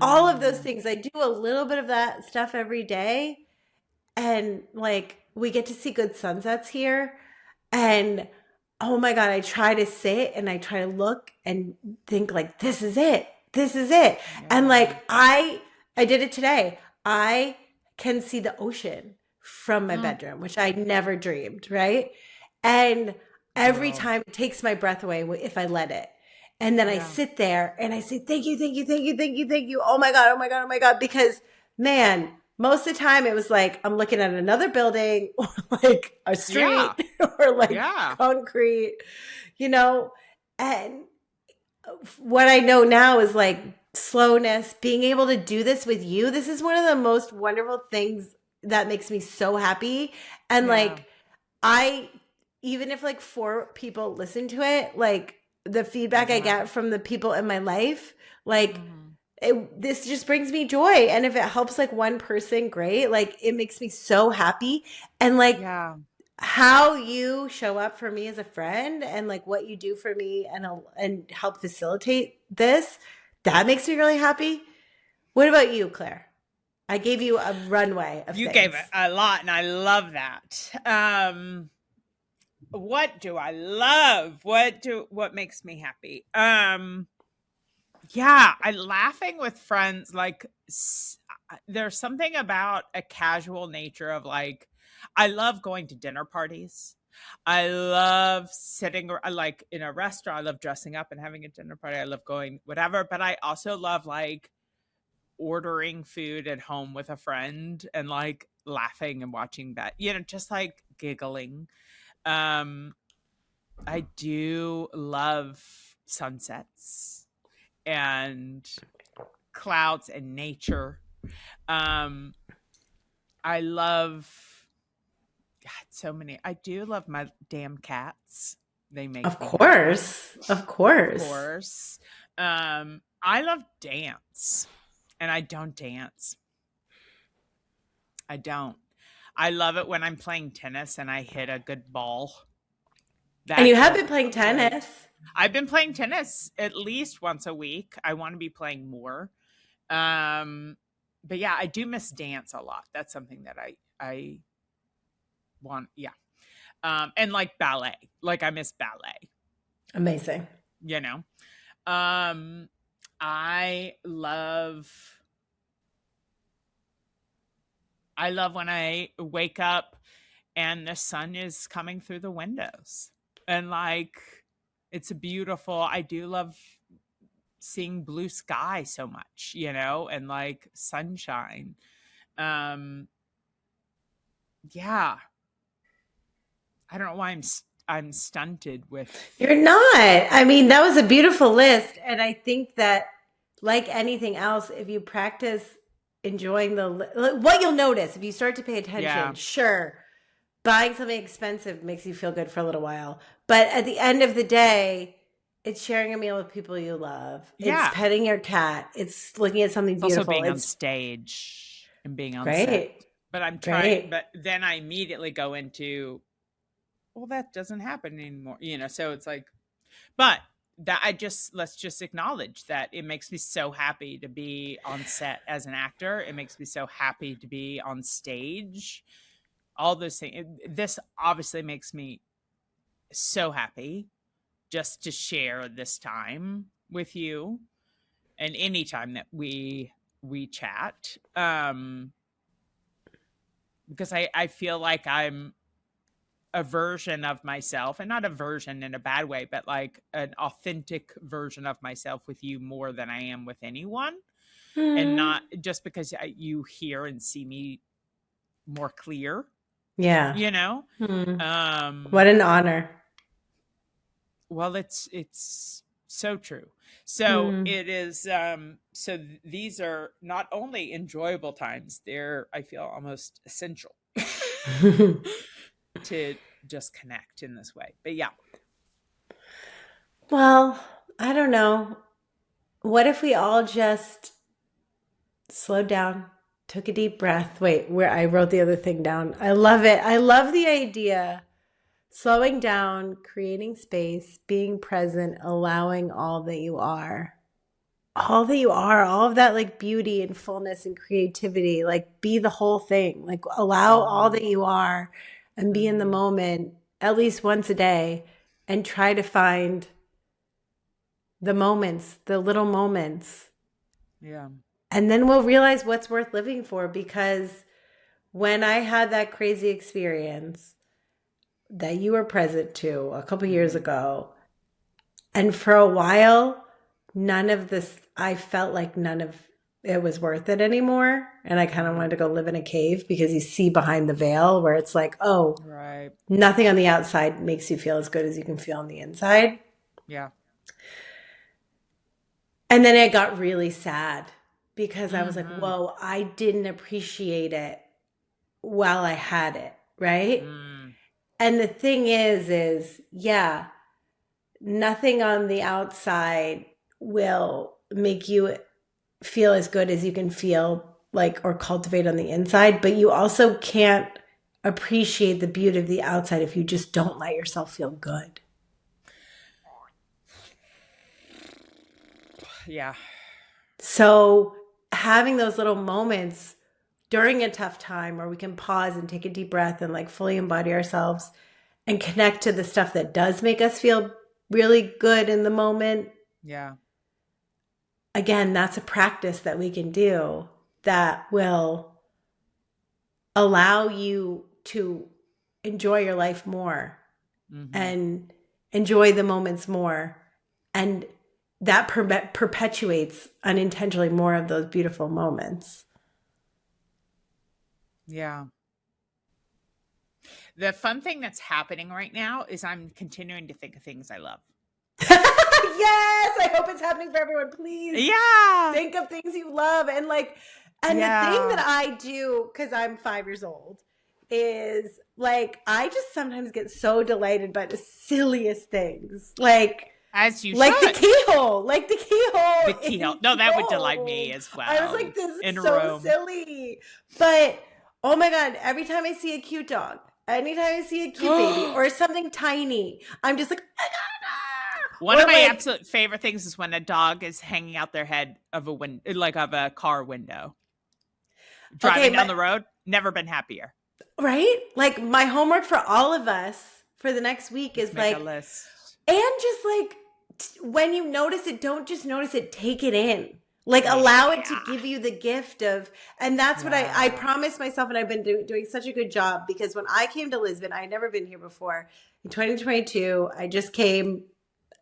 All of those Mm. things. I do a little bit of that stuff every day. And like we get to see good sunsets here. And oh my God, I try to sit and I try to look and think like, this is it. This is it. And Yeah. like I did it today. I can see the ocean from my Mm. bedroom, which I never dreamed, right? And every Whoa. time it takes my breath away if I let it. And then I Yeah. sit there and I say, thank you, thank you, thank you, thank you, thank you. Oh my God, oh my God, oh my God. Because man, most of the time it was like I'm looking at another building or like a street Yeah. or like Yeah. concrete, you know? And what I know now is like slowness, being able to do this with you. This is one of the most wonderful things that makes me so happy. And Yeah. like, I, even if like four people listen to it, like the feedback I Uh-huh. get from the people in my life, like Mhm. this just brings me joy. And if it helps like one person, great. Like it makes me so happy. And like, Yeah. how you show up for me as a friend and like what you do for me and help facilitate this, that makes me really happy. What about you, Claire? I gave you a runway of You gave things. it a lot, and I love that. What do I love? What makes me happy? Yeah, I laughing with friends. Like, there's something about a casual nature of like, I love going to dinner parties. I love sitting like in a restaurant. I love dressing up and having a dinner party. I love going whatever, but I also love like ordering food at home with a friend and like laughing and watching that, just like giggling. Um, I do love sunsets and clouds and nature. Um, I love God, so many. I do love my damn cats. They make Of me happy, course. Of of course. course. I love dance, and I don't dance. I don't. I love it when I'm playing tennis and I hit a good ball. And That you have feels been playing great. tennis. I've been playing tennis at least once a week. I want to be playing more. Um, but yeah, I do miss dance a lot. That's something that I want. Yeah. And like ballet. Like I miss ballet, Amazing. you know. Um, I love I love when I wake up and the sun is coming through the windows. And like it's beautiful. I do love seeing blue sky so much, and like sunshine. Um yeah, I don't know why I'm stunted with. You're not. I mean, that was a beautiful list. And I think that, like anything else, if you practice enjoying what you'll notice if you start to pay Yeah. attention, sure, buying something expensive makes you feel good for a little while. But at the end of the day, it's sharing a meal with people you love. It's Yeah. petting your cat. It's looking at something It's also beautiful. being on It's stage and being on set. great. But I'm trying Great. but then I immediately go into, well, that doesn't happen anymore. So it's like, but that let's just acknowledge that it makes me so happy to be on set as an actor. It makes me so happy to be on stage. All those things. This obviously makes me so happy just to share this time with you, and any time that we chat. Because I feel like I'm a version of myself, and not a version in a bad way, but like an authentic version of myself with you more than I am with anyone. And Mm, not just because you hear and see me more clear, yeah. you know? Mm, what Um, an honor. well, it's so true. So Mm. it is, these are not only enjoyable times, they're, I feel, almost essential to just connect in this way. But yeah. Well, I don't know. What if we all just slowed down, took a deep breath? Wait, where I wrote the other thing down. I love it. I love the idea. Slowing down, creating space, being present, allowing all that you are. All that you are, all of that like beauty and fullness and creativity, like be the whole thing. Like allow all Mhm. that you are and be in the Mhm. moment at least once a day and try to find the moments, the little moments. Yeah. And then we'll realize what's worth living for because when I had that crazy experience that you were present to a couple years ago, and for a while, none of this, I felt like none of it was worth it anymore. And I kind of wanted to go live in a cave because you see behind the veil where it's like, oh, Right. nothing on the outside makes you feel as good as you can feel on the inside. Yeah. And then it got really sad because I was like, whoa, I didn't appreciate it while I had it. Right. And the thing is, yeah, nothing on the outside will make you feel as good as you can feel like or cultivate on the inside, but you also can't appreciate the beauty of the outside if you just don't let yourself feel good. Yeah. So having those little moments during a tough time where we can pause and take a deep breath and like fully embody ourselves and connect to the stuff that does make us feel really good in the moment. Yeah. Again, that's a practice that we can do that will allow you to enjoy your life more and enjoy the moments more. And that perpetuates unintentionally more of those beautiful moments. Yeah. The fun thing that's happening right now is I'm continuing to think of things I love. Yes, I hope it's happening for everyone. Please, Yeah. think of things you love. And like, and the thing that I do, because I'm 5 years old, is like, I just sometimes get so delighted by the silliest things. Like, as you like should. the keyhole. The keyhole. No, that would delight me as well. I was like, this is so silly. But, oh my God, every time I see a cute dog, anytime I see a cute baby or something tiny, I'm just like, I gotta. One of my absolute favorite things is when a dog is hanging out their head of a window, like of a car window. Driving down the road, never been happier. Right? Like my homework for all of us for the next week is make like a list. And just like when you notice it, don't just notice it, take it in. Like allow it to give you the gift of, and that's what I promised myself, and I've been doing such a good job, because when I came to Lisbon, I had never been here before. In 2022, I just came,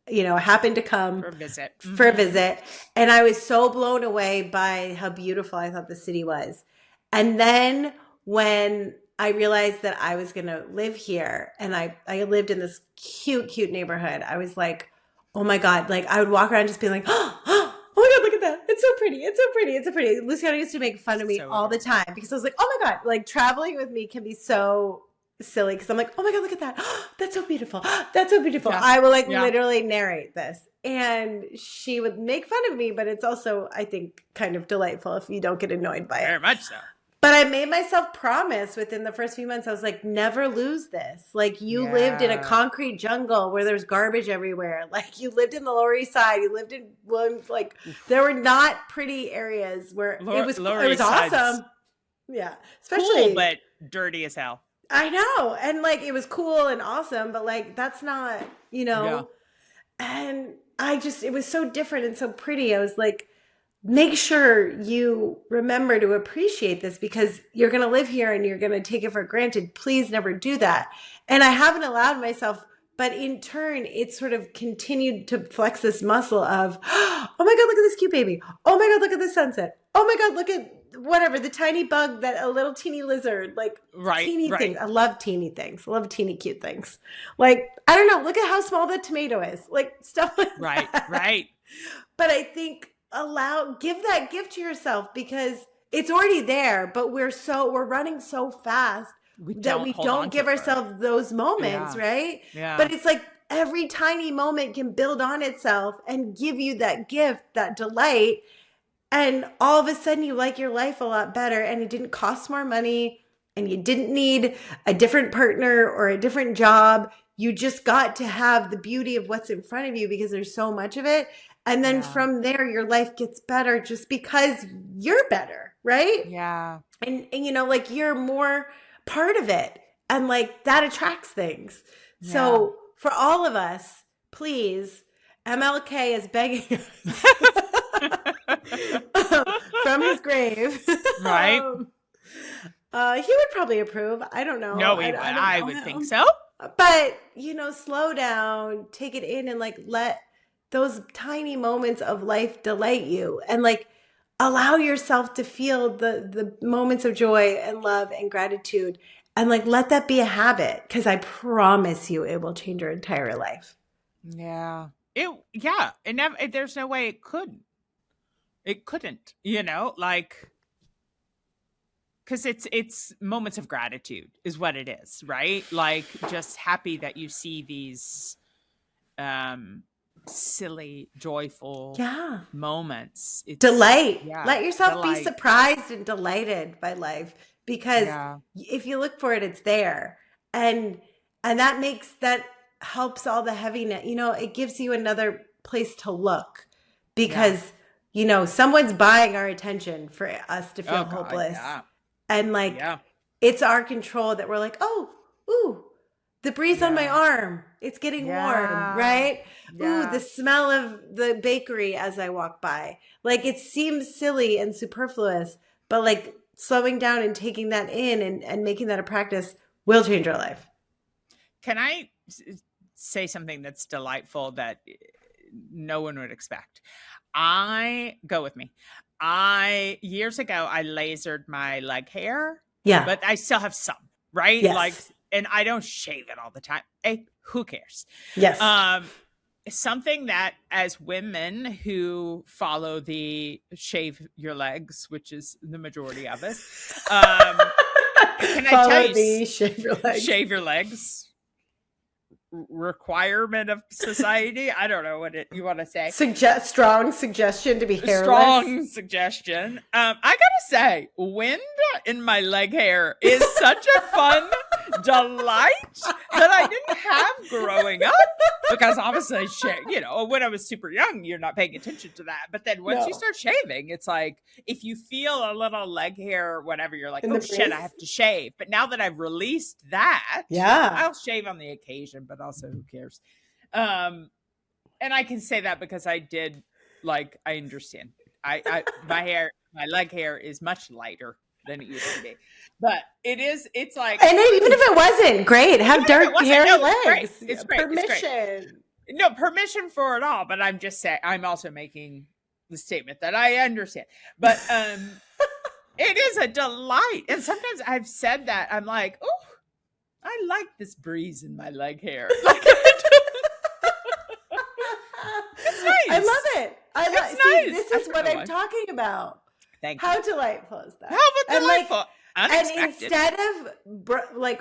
I happened to come for a visit. And I was so blown away by how beautiful I thought the city was. And then when I realized that I was going to live here, and I lived in this cute neighborhood, I was like, oh my God, like I would walk around just being like, oh my God, look at that. It's so pretty. It's so pretty. It's so pretty. Luciana used to make fun of me all the time because I was like, oh my God, like traveling with me can be so silly, because I'm like, oh my God, look at that. That's so beautiful. That's so beautiful. Yeah. I will literally narrate this. And she would make fun of me, but it's also, I think, kind of delightful if you don't get annoyed by it. Very much so. But I made myself promise within the first few months, I was like, never lose this. Like you lived in a concrete jungle where there's garbage everywhere. Like you lived in the Lower East Side. You lived in there were not pretty areas where it was awesome. Yeah. Especially cool, but dirty as hell. I know. And like it was cool and awesome, but like that's not, and it was so different and so pretty. I was like, make sure you remember to appreciate this, because you're going to live here and you're going to take it for granted. Please never do that. And I haven't allowed myself, but in turn, it sort of continued to flex this muscle of, oh my God, look at this cute baby. Oh my God, look at the sunset. Oh my God, look at whatever, the tiny bug, that a little teeny lizard, like teeny things. I love teeny things. I love teeny cute things. Like, I don't know, look at how small the tomato is. Like stuff like that. Right. But I think give that gift to yourself, because it's already there, but we're running so fast that we don't give ourselves those moments, right? Yeah. But it's like every tiny moment can build on itself and give you that gift, that delight. And all of a sudden you like your life a lot better, and it didn't cost more money, and you didn't need a different partner or a different job. You just got to have the beauty of what's in front of you, because there's so much of it. And then from there, your life gets better just because you're better, right? Yeah. And like you're more part of it. And like that attracts things. Yeah. So for all of us, please, MLK is begging us from his grave. Right. He would probably approve. I don't know. No, he would. I don't I know would think him. so. But, slow down, take it in, and like let those tiny moments of life delight you, and like allow yourself to feel the moments of joy and love and gratitude, and like let that be a habit, because I promise you it will change your entire life. Yeah. There's no way it could. It couldn't, like, because it's moments of gratitude is what it is, right? Like, just happy that you see these silly, joyful Yeah. moments. Delight. Yeah, Let yourself be delight. surprised and delighted by life, because Yeah, if you look for it, it's there. And that helps all the heaviness. It gives you another place to look, yeah. because someone's buying our attention for us to feel Oh God, hopeless. yeah, And like yeah, it's our control that we're like, "Oh, ooh, the breeze on my yeah, arm. It's getting warm, yeah, right? Ooh, the yeah. smell of the bakery as I walk by." Like, it seems silly and superfluous, but like slowing down and taking that in, and making that a practice will change our life. Can I say something that's delightful that no one would expect? Go with me. Years ago, I lasered my leg hair, Yeah. but I still have some, right? Like, Yes. and I don't shave it all the time. Hey, who cares? Yes. Something that, as women who follow the shave your legs, which is the majority of us, can I Follow tell you, the shave your legs. shave your legs requirement of society? I don't know what you want to say. Strong suggestion to be hairless. Strong suggestion. I gotta say, wind in my leg hair is such a fun delight that I didn't have growing up, because obviously, when I was super young, you're not paying attention to that. But then once you start shaving, it's like, if you feel a little leg hair or whatever, you're like, oh shit, I have to shave. But now that I've released that, I'll shave on the occasion, but also who cares? And I can say that because I did, like, I understand. My leg hair is much lighter than it used to be, but it's like, and even if it wasn't great, have dark hairy legs. It's great. Permission. No permission for it all, but I'm just saying, I'm also making the statement that I understand, but it is a delight. And sometimes I've said that, I'm like, oh, I like this breeze in my leg hair. Like, it's nice. I love it. Nice. This is what I'm talking about. Thank you. How you. delightful is that? How delightful. And instead of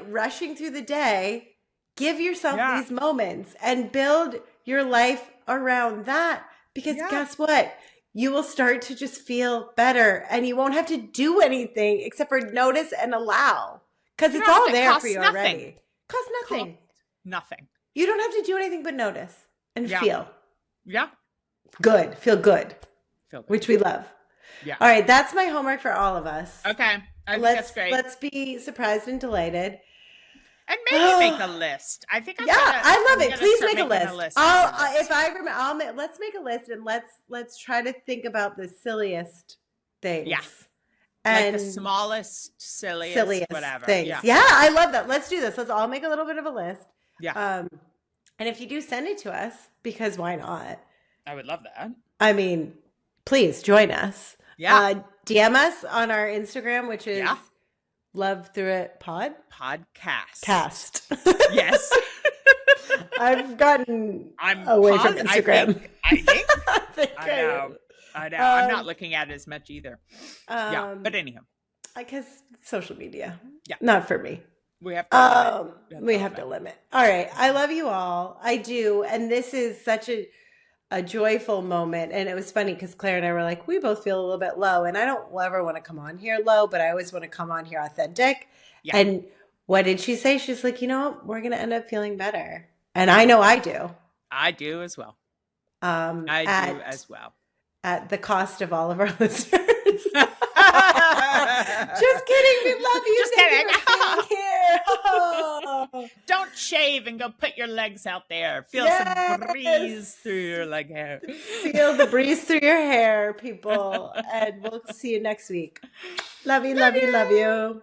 rushing through the day, give yourself these moments and build your life around that. Because guess what? You will start to just feel better, and you won't have to do anything except for notice and allow. Because it's all there for you already. Costs nothing. Nothing. You don't have to do anything but notice and feel. Yeah. Good. Feel good. Which we love. Yeah. All right. That's my homework for all of us. Okay. I think that's great. Let's be surprised and delighted. And maybe make a list. I think I love it. Please make a list. Let's make a list, and let's try to think about the silliest things. Yeah. And like the smallest, silliest whatever things. Yeah, I love that. Let's do this. Let's all make a little bit of a list. Yeah. And if you do, send it to us, because why not? I would love that. I mean, please join us. Yeah. DM us on our Instagram, which is Love Through It Podcast. Cast. Yes. I've gotten away from Instagram. I think. I know. I'm not looking at it as much either. But anyhow. Because social media. Yeah. Not for me. We have to limit. All right. I love you all. I do. And this is such a joyful moment. And it was funny because Claire and I were like, we both feel a little bit low. And I don't ever want to come on here low, but I always want to come on here authentic. Yeah. And what did she say? She's like, you know what? We're going to end up feeling better. And I know I do. I do as well. I do as well. At the cost of all of our listeners. Just kidding. We love you. Just kidding. Here. Oh. Don't shave and go put your legs out there. Feel some breeze through your leg hair. Feel the breeze through your hair, people. And we'll see you next week. Love you, love you, love you.